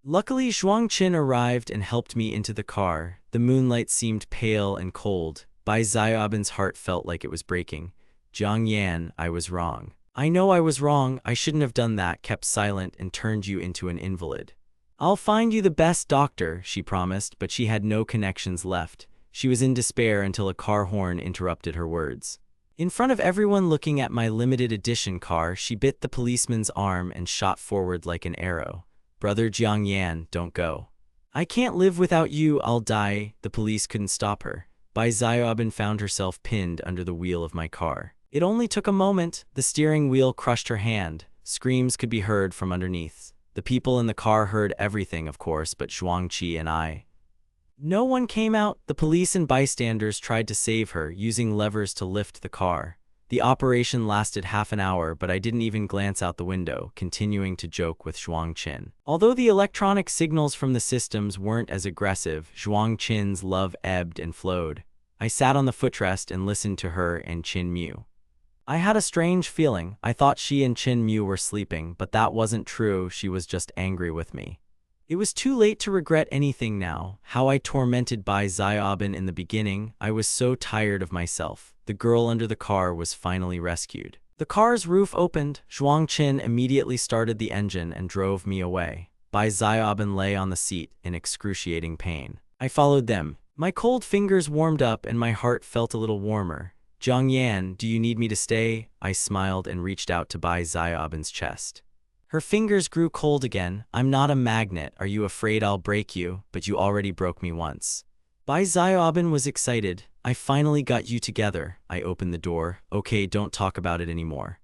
Luckily, Zhuang Qin arrived and helped me into the car. The moonlight seemed pale and cold. Bai Zayabin's heart felt like it was breaking. "Jiangyan, I was wrong." "I know I was wrong. I shouldn't have done that," kept silent and turned you into an invalid. "I'll find you the best doctor," she promised, but she had no connections left. She was in despair until a car horn interrupted her words. In front of everyone looking at my limited edition car, she bit the policeman's arm and shot forward like an arrow. "Brother Jiangyan, don't go. I can't live without you, I'll die." The police couldn't stop her. Bai Zayabin found herself pinned under the wheel of my car. It only took a moment. The steering wheel crushed her hand. Screams could be heard from underneath. The people in the car heard everything, of course, but Zhuangqi and I. No one came out. The police and bystanders tried to save her, using levers to lift the car. The operation lasted half an hour, but I didn't even glance out the window, continuing to joke with Zhuang Qin. Although the electronic signals from the systems weren't as aggressive, Zhuang Qin's love ebbed and flowed. I sat on the footrest and listened to her and Qin Mu. I had a strange feeling. I thought she and Qin Mu were sleeping, but that wasn't true. She was just angry with me. It was too late to regret anything now. How I tormented Bai Zayabin in the beginning. I was so tired of myself. The girl under the car was finally rescued. The car's roof opened. Zhuang Qin immediately started the engine and drove me away. Bai Zayabin lay on the seat in excruciating pain. I followed them. My cold fingers warmed up and my heart felt a little warmer. "Jiangyan, do you need me to stay?" I smiled and reached out to Bai Zayabin's chest. Her fingers grew cold again. "I'm not a magnet. Are you afraid I'll break you? But you already broke me once." Bai Zayabin was excited. "I finally got you together." I opened the door. "Okay, don't talk about it anymore."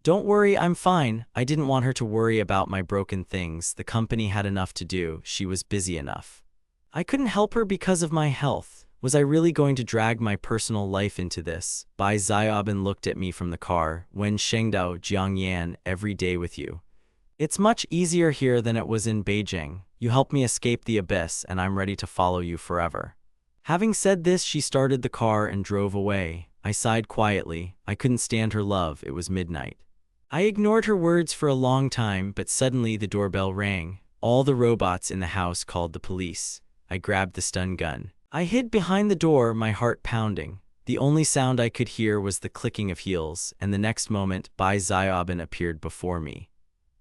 "Don't worry, I'm fine." I didn't want her to worry about my broken things. The company had enough to do. She was busy enough. I couldn't help her because of my health. Was I really going to drag my personal life into this? Bai Zayabin looked at me from the car. "Wen Shengdao Jiangyan, every day with you. It's much easier here than it was in Beijing. You helped me escape the abyss, and I'm ready to follow you forever." Having said this, she started the car and drove away. I sighed quietly. I couldn't stand her love. It was midnight. I ignored her words for a long time, but suddenly the doorbell rang. All the robots in the house called the police. I grabbed the stun gun. I hid behind the door, my heart pounding. The only sound I could hear was the clicking of heels, and the next moment, Bai Xiaobin appeared before me.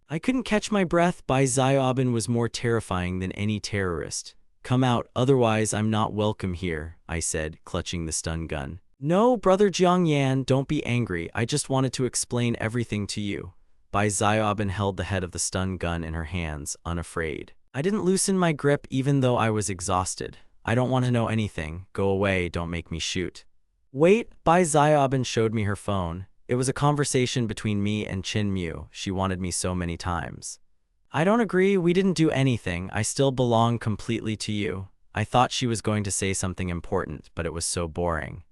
I couldn't catch my breath. Bai Xiaobin was more terrifying than any terrorist. "Come out, otherwise I'm not welcome here," I said, clutching the stun gun. "No, Brother Jiang Yan, don't be angry. I just wanted to explain everything to you." Bai Xiaobin held the head of the stun gun in her hands, unafraid. I didn't loosen my grip even though I was exhausted. "I don't want to know anything. Go away, don't make me shoot." "Wait," Bai Xiaobin showed me her phone. It was a conversation between me and Qin Mu. She wanted me so many times. "I don't agree, we didn't do anything. I still belong completely to you." I thought she was going to say something important, but it was so boring.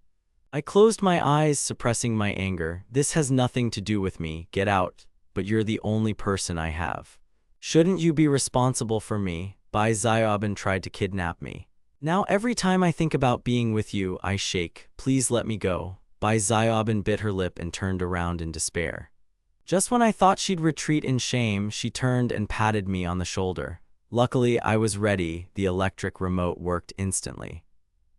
I closed my eyes, suppressing my anger. "This has nothing to do with me. Get out. But you're the only person I have. Shouldn't you be responsible for me?" Bai Xiaobin tried to kidnap me. "Now every time I think about being with you, I shake. Please let me go." Bai Xiaobin bit her lip and turned around in despair. Just when I thought she'd retreat in shame, she turned and patted me on the shoulder. Luckily, I was ready. The electric remote worked instantly.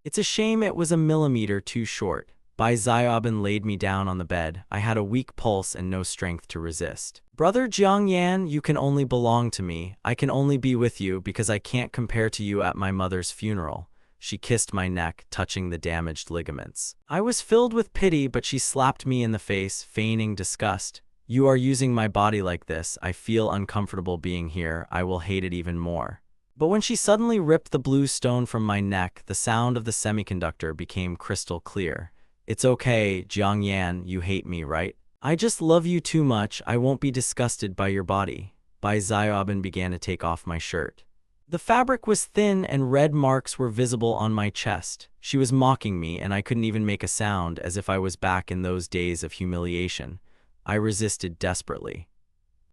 It's a shame it was a millimeter too short. Bai Xiaobin laid me down on the bed. I had a weak pulse and no strength to resist. "Brother Jiang Yan, you can only belong to me. I can only be with you because I can't compare to you at my mother's funeral." She kissed my neck, touching the damaged ligaments. I was filled with pity, but she slapped me in the face, feigning disgust. "You are using my body like this. I feel uncomfortable being here. I will hate it even more." But when she suddenly ripped the blue stone from my neck, the sound of the semiconductor became crystal clear. "It's okay, Jiang Yan, you hate me, right? I just love you too much. I won't be disgusted by your body." Bai Xiaobin began to take off my shirt. The fabric was thin and red marks were visible on my chest. She was mocking me, and I couldn't even make a sound, as if I was back in those days of humiliation. I resisted desperately,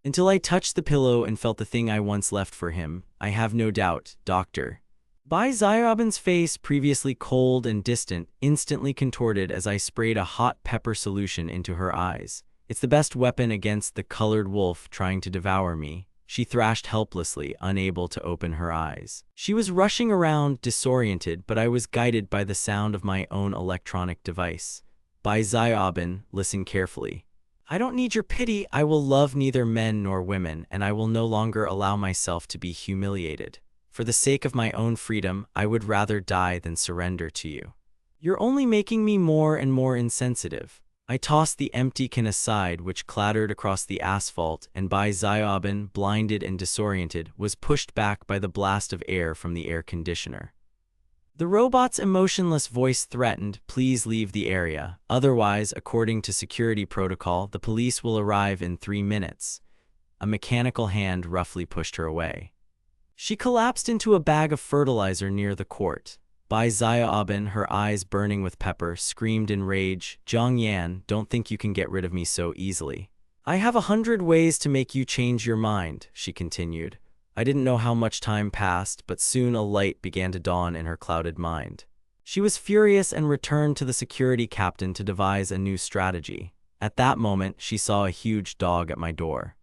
until I touched the pillow and felt the thing I once left for him. "I have no doubt, Doctor." Bai Xiaobin's face, previously cold and distant, instantly contorted as I sprayed a hot pepper solution into her eyes. "It's the best weapon against the colored wolf trying to devour me." She thrashed helplessly, unable to open her eyes. She was rushing around, disoriented, but I was guided by the sound of my own electronic device. "Bai Xiaobin, listen carefully. I don't need your pity. I will love neither men nor women, and I will no longer allow myself to be humiliated. For the sake of my own freedom, I would rather die than surrender to you. You're only making me more and more insensitive." I tossed the empty can aside, which clattered across the asphalt, and Bai Xiaobin, blinded and disoriented, was pushed back by the blast of air from the air conditioner. The robot's emotionless voice threatened, "Please leave the area. Otherwise, according to security protocol, the police will arrive in 3 minutes. A mechanical hand roughly pushed her away. She collapsed into a bag of fertilizer near the court. Bai Xiaobin, her eyes burning with pepper, screamed in rage, "Jiang Yan, don't think you can get rid of me so easily. I have 100 ways to make you change your mind," she continued. I didn't know how much time passed, but soon a light began to dawn in her clouded mind. She was furious and returned to the security captain to devise a new strategy. At that moment, she saw a huge dog at my door.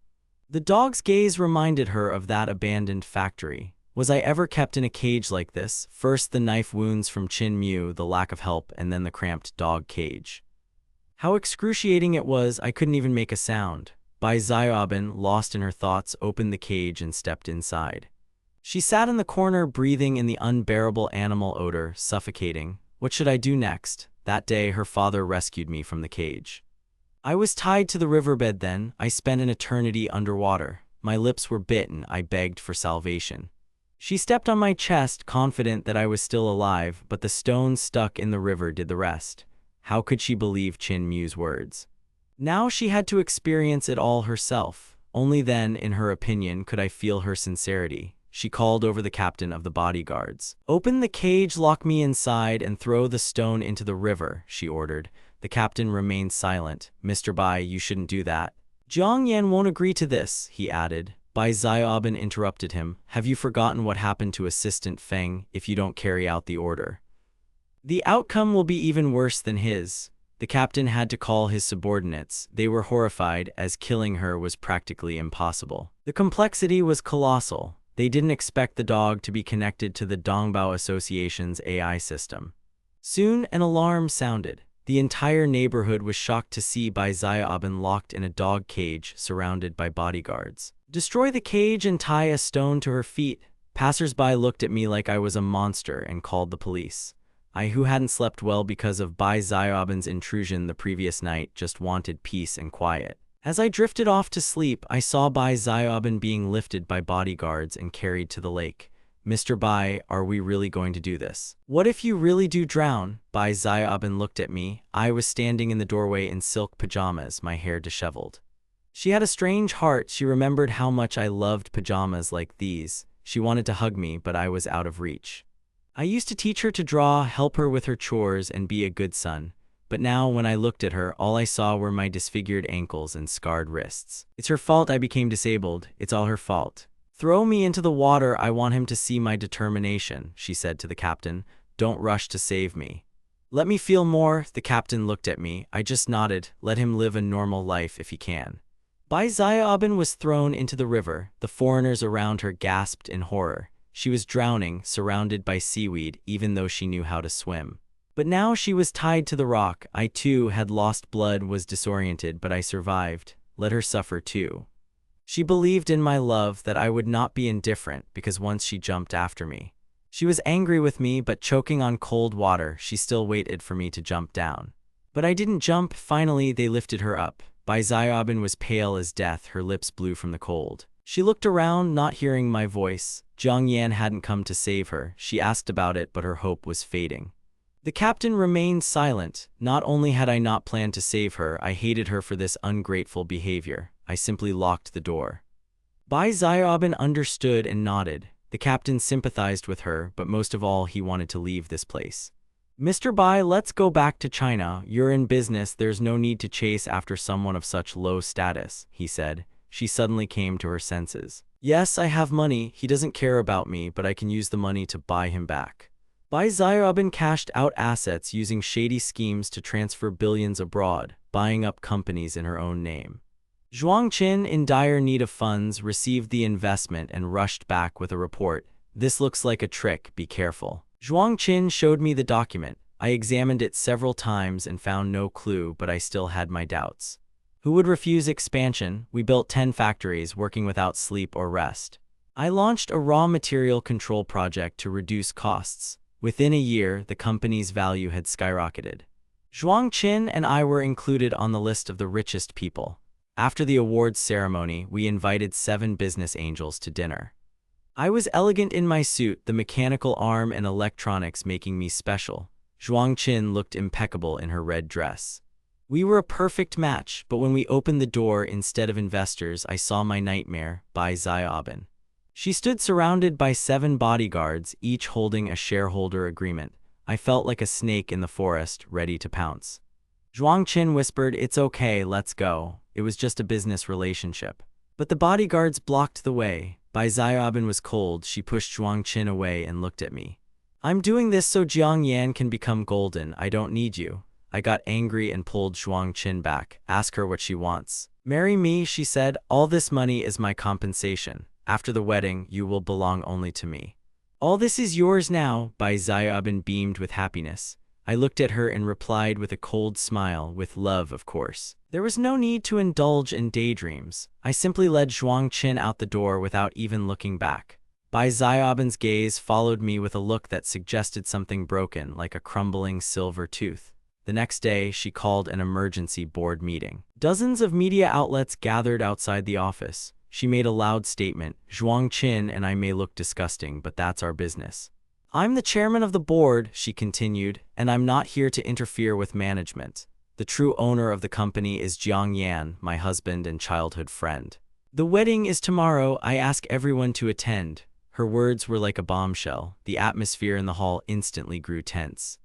The dog's gaze reminded her of that abandoned factory. Was I ever kept in a cage like this? First the knife wounds from Qin Mu, the lack of help, and then the cramped dog cage. How excruciating it was, I couldn't even make a sound. Bai Xiaobin, lost in her thoughts, opened the cage and stepped inside. She sat in the corner, breathing in the unbearable animal odor, suffocating. What should I do next? That day, her father rescued me from the cage. I was tied to the riverbed then. I spent an eternity underwater. My lips were bitten. I begged for salvation. She stepped on my chest, confident that I was still alive, but the stone stuck in the river did the rest. How could she believe Qin Mu's words? Now she had to experience it all herself. Only then, in her opinion, could I feel her sincerity. She called over the captain of the bodyguards. "Open the cage, lock me inside, and throw the stone into the river," she ordered. The captain remained silent. "Mr. Bai, you shouldn't do that." "Jiang Yan won't agree to this," he added. Bai Xiaobin interrupted him. "Have you forgotten what happened to Assistant Feng if you don't carry out the order? The outcome will be even worse than his." The captain had to call his subordinates. They were horrified, as killing her was practically impossible. The complexity was colossal. They didn't expect the dog to be connected to the Dongbao Association's AI system. Soon, an alarm sounded. The entire neighborhood was shocked to see Bai Xiaoben locked in a dog cage surrounded by bodyguards. "Destroy the cage and tie a stone to her feet." Passers-by looked at me like I was a monster and called the police. I, who hadn't slept well because of Bai Xiaoben's intrusion the previous night, just wanted peace and quiet. As I drifted off to sleep, I saw Bai Xiaoben being lifted by bodyguards and carried to the lake. "Mr. Bai, are we really going to do this? What if you really do drown?" Bai Xiaoben looked at me. I was standing in the doorway in silk pajamas, my hair disheveled. She had a strange heart. She remembered how much I loved pajamas like these. She wanted to hug me, but I was out of reach. I used to teach her to draw, help her with her chores, and be a good son. But now, when I looked at her, all I saw were my disfigured ankles and scarred wrists. "It's her fault I became disabled. It's all her fault. Throw me into the water. I want him to see my determination," she said to the captain. "Don't rush to save me. Let me feel more." The captain looked at me. I just nodded. Let him live a normal life if he can. Bai Xiaoben was thrown into the river. The foreigners around her gasped in horror. She was drowning, surrounded by seaweed, even though she knew how to swim. But now she was tied to the rock. I too had lost blood, was disoriented, but I survived. Let her suffer too. She believed in my love, that I would not be indifferent, because once she jumped after me. She was angry with me, but choking on cold water, she still waited for me to jump down. But I didn't jump. Finally, they lifted her up. Bai Xiaoben was pale as death, her lips blue from the cold. She looked around, not hearing my voice. Jiang Yan hadn't come to save her. She asked about it, but her hope was fading. The captain remained silent. Not only had I not planned to save her, I hated her for this ungrateful behavior. I simply locked the door. Bai Xiaoben understood and nodded. The captain sympathized with her, but most of all, he wanted to leave this place. "Mr. Bai, let's go back to China. You're in business. There's no need to chase after someone of such low status," he said. She suddenly came to her senses. "Yes, I have money. He doesn't care about me, but I can use the money to buy him back." Bai Xiaoben cashed out assets using shady schemes to transfer billions abroad, buying up companies in her own name. Zhuang Qin, in dire need of funds, received the investment and rushed back with a report. "This looks like a trick. Be careful." Zhuang Qin showed me the document. I examined it several times and found no clue, but I still had my doubts. Who would refuse expansion? We built 10 factories, working without sleep or rest. I launched a raw material control project to reduce costs. Within a year, the company's value had skyrocketed. Zhuang Qin and I were included on the list of the richest people. After the awards ceremony, we invited 7 business angels to dinner. I was elegant in my suit, the mechanical arm and electronics making me special. Zhuang Qin looked impeccable in her red dress. We were a perfect match, but when we opened the door, instead of investors, I saw my nightmare, Bai Xiaoben. She stood surrounded by 7 bodyguards, each holding a shareholder agreement. I felt like a snake in the forest, ready to pounce. Zhuang Qin whispered, "It's okay, let's go. It was just a business relationship." But the bodyguards blocked the way. Bai Xiaoben was cold. She pushed Zhuang Qin away and looked at me. "I'm doing this so Jiang Yan can become golden. I don't need you." I got angry and pulled Zhuang Qin back. "Ask her what she wants." "Marry me," she said. "All this money is my compensation. After the wedding, you will belong only to me." "All this is yours now." Bai Xiaoben beamed with happiness. I looked at her and replied with a cold smile, "With love, of course." There was no need to indulge in daydreams. I simply led Zhuang Qin out the door without even looking back. Bai Xiaoben's gaze followed me with a look that suggested something broken, like a crumbling silver tooth. The next day, she called an emergency board meeting. Dozens of media outlets gathered outside the office. She made a loud statement. "Zhuang Qin and I may look disgusting, but that's our business. I'm the chairman of the board," she continued, "and I'm not here to interfere with management. The true owner of the company is Jiang Yan, my husband and childhood friend. The wedding is tomorrow. I ask everyone to attend." Her words were like a bombshell. The atmosphere in the hall instantly grew tense.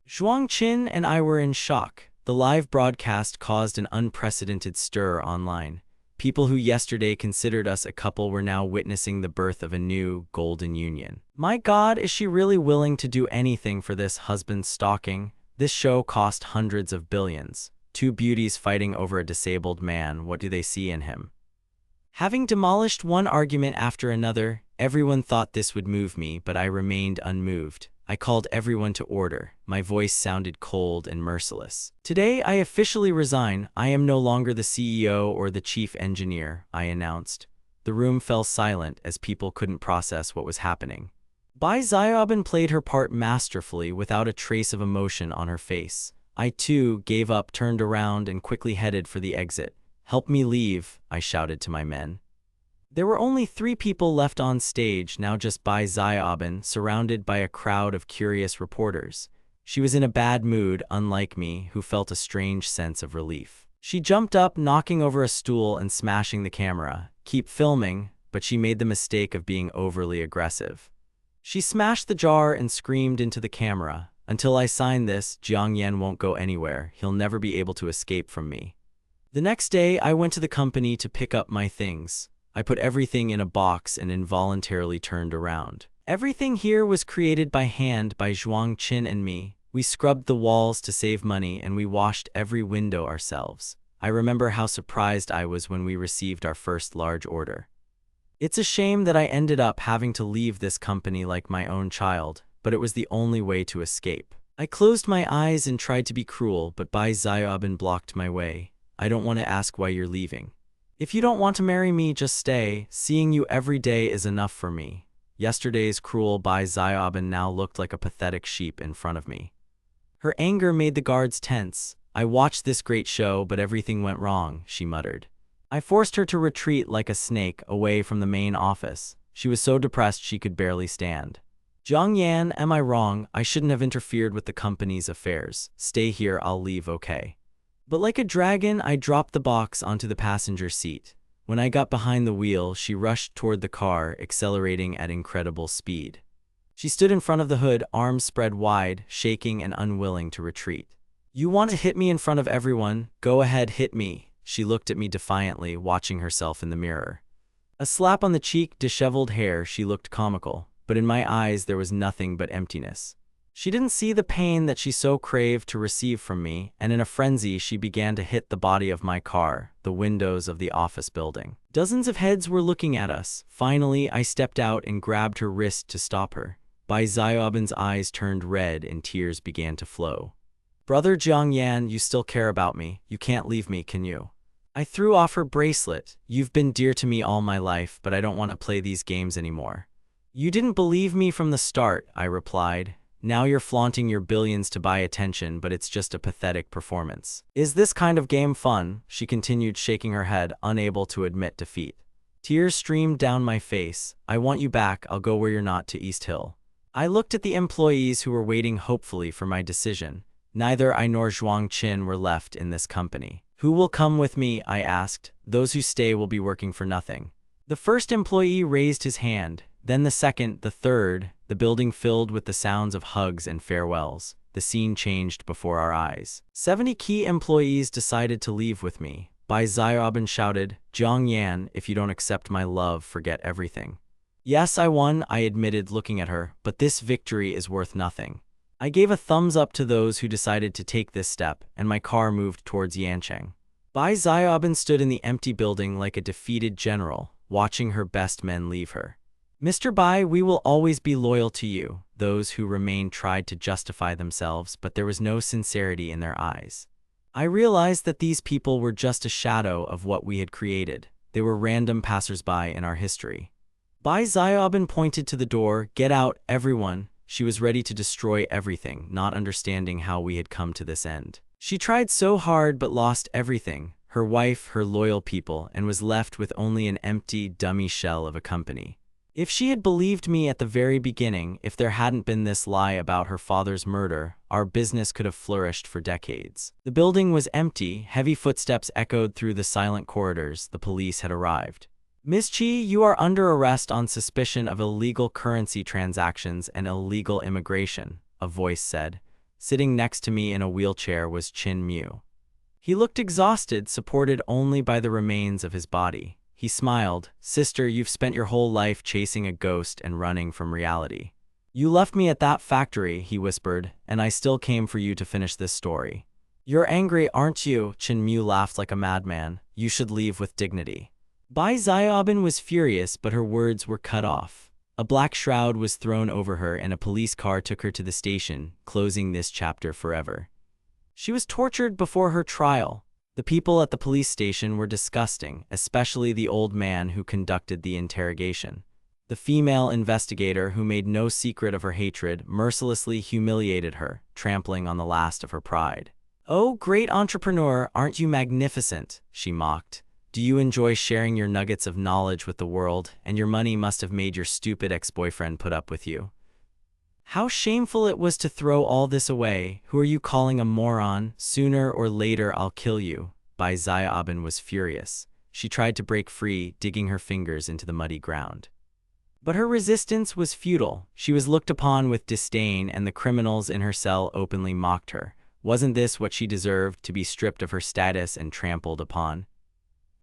Zhuang Qin and I were in shock. The live broadcast caused an unprecedented stir online. People who yesterday considered us a couple were now witnessing the birth of a new, golden union. "My God, is she really willing to do anything for this husband stalking?" This show cost hundreds of billions. Two beauties fighting over a disabled man, what do they see in him? Having demolished one argument after another, everyone thought this would move me, but I remained unmoved. I called everyone to order. My voice sounded cold and merciless. Today, I officially resign. I am no longer the CEO or the chief engineer, I announced. The room fell silent as people couldn't process what was happening. Bai Xiaobin played her part masterfully without a trace of emotion on her face. I too gave up, turned around, and quickly headed for the exit. "Help me leave," I shouted to my men. There were only 3 people left on stage, now just Bai Xiaobin, surrounded by a crowd of curious reporters. She was in a bad mood, unlike me, who felt a strange sense of relief. She jumped up, knocking over a stool and smashing the camera. "Keep filming," but she made the mistake of being overly aggressive. She smashed the jar and screamed into the camera, "Until I sign this, Jiang Yan won't go anywhere. He'll never be able to escape from me." The next day, I went to the company to pick up my things. I put everything in a box and involuntarily turned around. Everything here was created by hand by Zhuang Qin and me. We scrubbed the walls to save money and we washed every window ourselves. I remember how surprised I was when we received our first large order. It's a shame that I ended up having to leave this company like my own child, but it was the only way to escape. I closed my eyes and tried to be cruel, but Bai Xiaobin blocked my way. "I don't want to ask why you're leaving. If you don't want to marry me, just stay. Seeing you every day is enough for me." Yesterday's cruel Bai Xiaobin now looked like a pathetic sheep in front of me. Her anger made the guards tense. "I watched this great show, but everything went wrong," she muttered. I forced her to retreat like a snake away from the main office. She was so depressed she could barely stand. "Jiang Yan, am I wrong? I shouldn't have interfered with the company's affairs. Stay here, I'll leave, okay?" But like a dragon, I dropped the box onto the passenger seat. When I got behind the wheel, she rushed toward the car, accelerating at incredible speed. She stood in front of the hood, arms spread wide, shaking and unwilling to retreat. "You want to hit me in front of everyone? Go ahead, hit me." She looked at me defiantly, watching herself in the mirror. A slap on the cheek, disheveled hair, she looked comical, but in my eyes there was nothing but emptiness. She didn't see the pain that she so craved to receive from me, and in a frenzy she began to hit the body of my car, the windows of the office building. Dozens of heads were looking at us. Finally, I stepped out and grabbed her wrist to stop her. Bai Xiaobin's eyes turned red and tears began to flow. "Brother Jiang Yan, you still care about me. You can't leave me, can you?" I threw off her bracelet. "You've been dear to me all my life, but I don't want to play these games anymore." "You didn't believe me from the start," I replied. "Now you're flaunting your billions to buy attention, but it's just a pathetic performance." "Is this kind of game fun?" She continued, shaking her head, unable to admit defeat. Tears streamed down my face. "I want you back. I'll go where you're not, to East Hill." I looked at the employees who were waiting hopefully for my decision. Neither I nor Zhuang Qin were left in this company. "Who will come with me?" I asked. "Those who stay will be working for nothing." The first employee raised his hand, then the second, the third. The building filled with the sounds of hugs and farewells. The scene changed before our eyes. 70 key employees decided to leave with me. Bai Xiaobin shouted, "Jiang Yan, if you don't accept my love, forget everything." "Yes, I won," I admitted, looking at her, "but this victory is worth nothing." I gave a thumbs up to those who decided to take this step, and my car moved towards Yancheng. Bai Xiaobin stood in the empty building like a defeated general, watching her best men leave her. "Mr. Bai, we will always be loyal to you." Those who remained tried to justify themselves, but there was no sincerity in their eyes. I realized that these people were just a shadow of what we had created. They were random passersby in our history. Bai Xiaobin pointed to the door. "Get out, everyone." She was ready to destroy everything, not understanding how we had come to this end. She tried so hard but lost everything, her wife, her loyal people, and was left with only an empty, dummy shell of a company. If she had believed me at the very beginning, if there hadn't been this lie about her father's murder, our business could have flourished for decades. The building was empty, heavy footsteps echoed through the silent corridors. The police had arrived. "Ms. Chi, you are under arrest on suspicion of illegal currency transactions and illegal immigration," a voice said. Sitting next to me in a wheelchair was Qin Mu. He looked exhausted, supported only by the remains of his body. He smiled. "Sister, you've spent your whole life chasing a ghost and running from reality. You left me at that factory, he whispered, and I still came for you to finish this story. You're angry, aren't you? Chinmyu laughed like a madman. You should leave with dignity. Bai Xiaobin was furious, but her words were cut off. A black shroud was thrown over her and a police car took her to the station, closing this chapter forever. She was tortured before her trial. The people at the police station were disgusting, especially the old man who conducted the interrogation. The female investigator, who made no secret of her hatred, mercilessly humiliated her, trampling on the last of her pride. "Oh, great entrepreneur, aren't you magnificent?" she mocked. "Do you enjoy sharing your nuggets of knowledge with the world, and your money must have made your stupid ex-boyfriend put up with you? How shameful it was to throw all this away. Who are you calling a moron? Sooner or later I'll kill you." Bai Xiaobin was furious. She tried to break free, digging her fingers into the muddy ground. But her resistance was futile. She was looked upon with disdain, and the criminals in her cell openly mocked her. Wasn't this what she deserved, to be stripped of her status and trampled upon?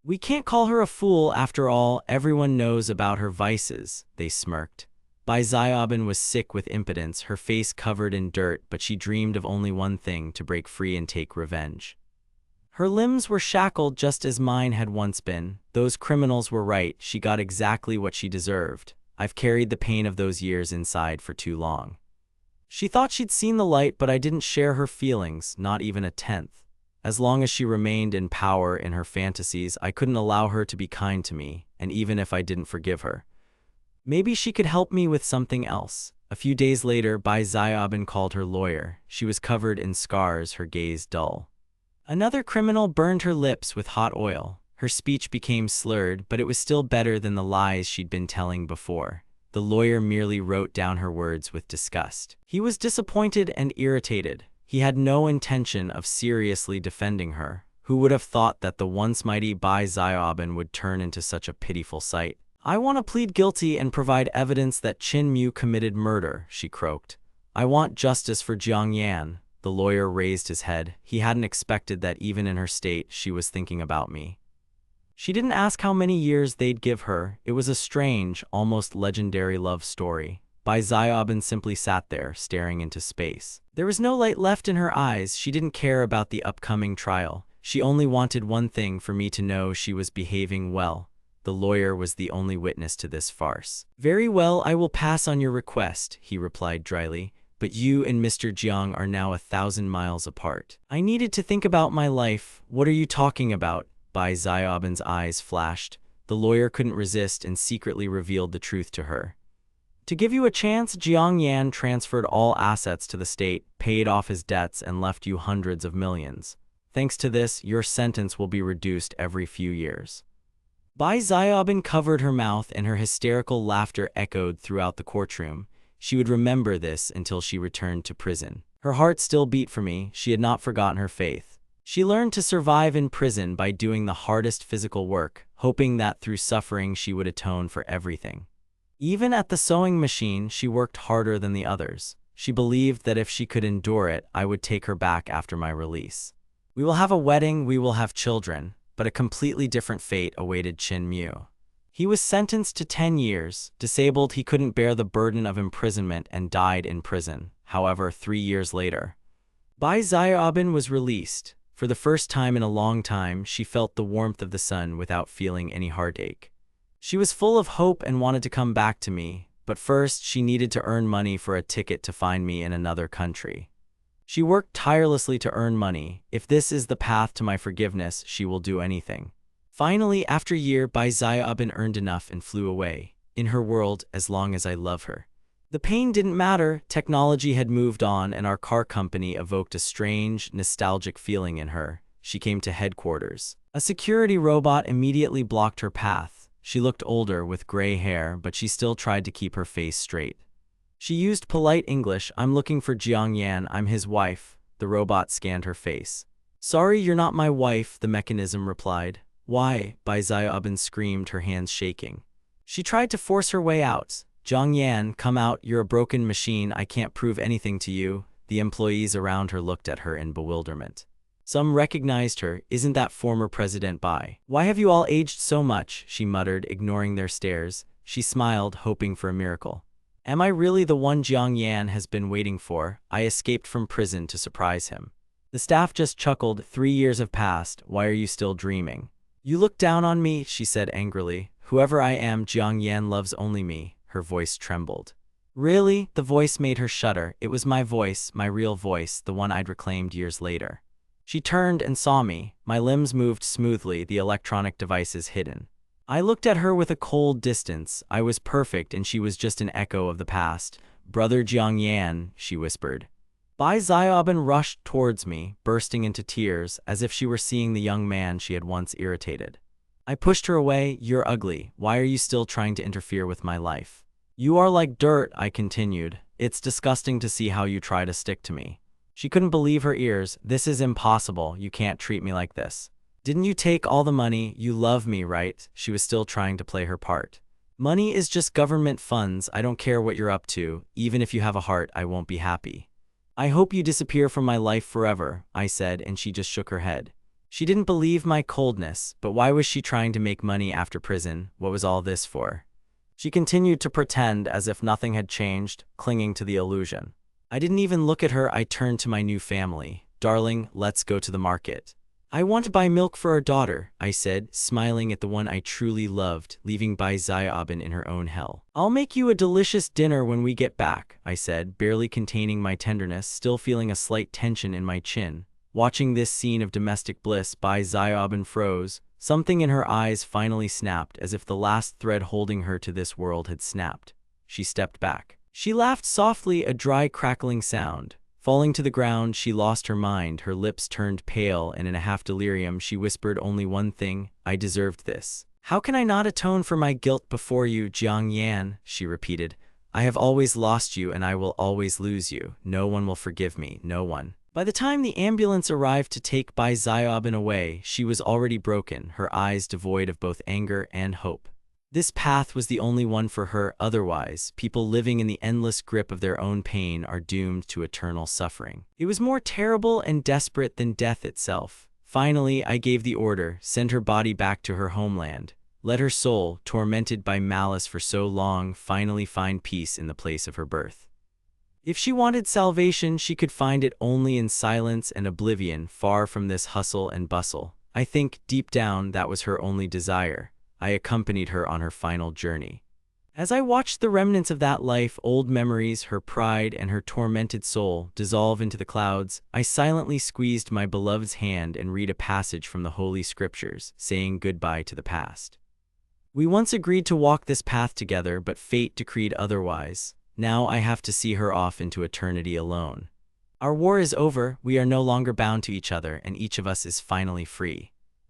"We can't call her a fool after all. Everyone knows about her vices," they smirked. Bai Xiaobin was sick with impotence, her face covered in dirt, but she dreamed of only one thing: to break free and take revenge. Her limbs were shackled just as mine had once been. Those criminals were right. She got exactly what she deserved. I've carried the pain of those years inside for too long. She thought she'd seen the light, but I didn't share her feelings, not even a tenth. As long as she remained in power in her fantasies, I couldn't allow her to be kind to me, and even if I didn't forgive her, maybe she could help me with something else. A few days later, Bai Xiaobin called her lawyer. She was covered in scars, her gaze dull. Another criminal burned her lips with hot oil. Her speech became slurred, but it was still better than the lies she'd been telling before. The lawyer merely wrote down her words with disgust. He was disappointed and irritated. He had no intention of seriously defending her. Who would have thought that the once mighty Bai Xiaobin would turn into such a pitiful sight? "I want to plead guilty and provide evidence that Chinmyu committed murder," she croaked. "I want justice for Jiang Yan." The lawyer raised his head. He hadn't expected that even in her state, she was thinking about me. She didn't ask how many years they'd give her. It was a strange, almost legendary love story. Bai Xiaobin simply sat there, staring into space. There was no light left in her eyes. She didn't care about the upcoming trial. She only wanted one thing: for me to know she was behaving well. The lawyer was the only witness to this farce. "Very well, I will pass on your request," he replied dryly. "But you and Mr. Jiang are now 1,000 miles apart." "I needed to think about my life." "What are you talking about?" Bai Xiaobin's eyes flashed. The lawyer couldn't resist and secretly revealed the truth to her. "To give you a chance, Jiang Yan transferred all assets to the state, paid off his debts, and left you hundreds of millions. Thanks to this, your sentence will be reduced every few years." Bai Xiaobin covered her mouth, and her hysterical laughter echoed throughout the courtroom. She would remember this until she returned to prison. Her heart still beat for me. She had not forgotten her faith. She learned to survive in prison by doing the hardest physical work, hoping that through suffering she would atone for everything. Even at the sewing machine, she worked harder than the others. She believed that if she could endure it, I would take her back after my release. "We will have a wedding, we will have children." But a completely different fate awaited Chinmyu. He was sentenced to 10 years. Disabled, he couldn't bear the burden of imprisonment and died in prison. However, 3 years later, Bai Xiaobin was released. For the first time in a long time, she felt the warmth of the sun without feeling any heartache. She was full of hope and wanted to come back to me, but first she needed to earn money for a ticket to find me in another country. She worked tirelessly to earn money. If this is the path to my forgiveness, she will do anything. Finally, after a year, Bai Xiaobin earned enough and flew away. In her world, as long as I love her. The pain didn't matter. Technology had moved on, and our car company evoked a strange, nostalgic feeling in her. She came to headquarters. A security robot immediately blocked her path. She looked older with gray hair, but she still tried to keep her face straight. She used polite English. "I'm looking for Jiang Yan. I'm his wife." The robot scanned her face. "Sorry, you're not my wife," the mechanism replied. "Why?" Bai Xiaobin screamed, her hands shaking. She tried to force her way out. "Jiang Yan, come out. You're a broken machine. I can't prove anything to you." The employees around her looked at her in bewilderment. Some recognized her. "Isn't that former President Bai?" "Why have you all aged so much?" she muttered, ignoring their stares. She smiled, hoping for a miracle. Am I really the one Jiang Yan has been waiting for? I escaped from prison to surprise him. The staff just chuckled. 3 years have passed. Why are you still dreaming? You look down on me, she said angrily. Whoever I am, Jiang Yan loves only me. Her voice trembled. Really? The voice made her shudder. It was my voice, my real voice, the one I'd reclaimed years later. She turned and saw me. My limbs moved smoothly, the electronic devices hidden. I looked at her with a cold distance. I was perfect and she was just an echo of the past. Brother Jiang Yan, she whispered. Bai Xiaobin rushed towards me, bursting into tears, as if she were seeing the young man she had once irritated. I pushed her away. You're ugly. Why are you still trying to interfere with my life? You are like dirt, I continued. It's disgusting to see how you try to stick to me. She couldn't believe her ears. This is impossible. You can't treat me like this. Didn't you take all the money? You love me, right? She was still trying to play her part. Money is just government funds. I don't care what you're up to. Even if you have a heart, I won't be happy. I hope you disappear from my life forever, I said, and she just shook her head. She didn't believe my coldness, but why was she trying to make money after prison? What was all this for? She continued to pretend as if nothing had changed, clinging to the illusion. I didn't even look at her. I turned to my new family. Darling, let's go to the market. I want to buy milk for our daughter, I said, smiling at the one I truly loved, leaving Bai Xiaobin in her own hell. I'll make you a delicious dinner when we get back, I said, barely containing my tenderness, still feeling a slight tension in my chin. Watching this scene of domestic bliss, Bai Xiaobin froze. Something in her eyes finally snapped, as if the last thread holding her to this world had snapped. She stepped back. She laughed softly, a dry crackling sound. Falling to the ground, she lost her mind, her lips turned pale, and in a half-delirium she whispered only one thing, I deserved this. How can I not atone for my guilt before you, Jiang Yan? She repeated. I have always lost you and I will always lose you. No one will forgive me, no one. By the time the ambulance arrived to take Bai Xiaobin away, she was already broken, her eyes devoid of both anger and hope. This path was the only one for her. Otherwise, people living in the endless grip of their own pain are doomed to eternal suffering. It was more terrible and desperate than death itself. Finally, I gave the order, send her body back to her homeland. Let her soul, tormented by malice for so long, finally find peace in the place of her birth. If she wanted salvation, she could find it only in silence and oblivion, far from this hustle and bustle. I think, deep down, that was her only desire. I accompanied her on her final journey. As I watched the remnants of that life, old memories, her pride, and her tormented soul dissolve into the clouds, I silently squeezed my beloved's hand and read a passage from the Holy Scriptures, saying goodbye to the past. We once agreed to walk this path together, but fate decreed otherwise. Now I have to see her off into eternity alone. Our war is over, we are no longer bound to each other, and each of us is finally free.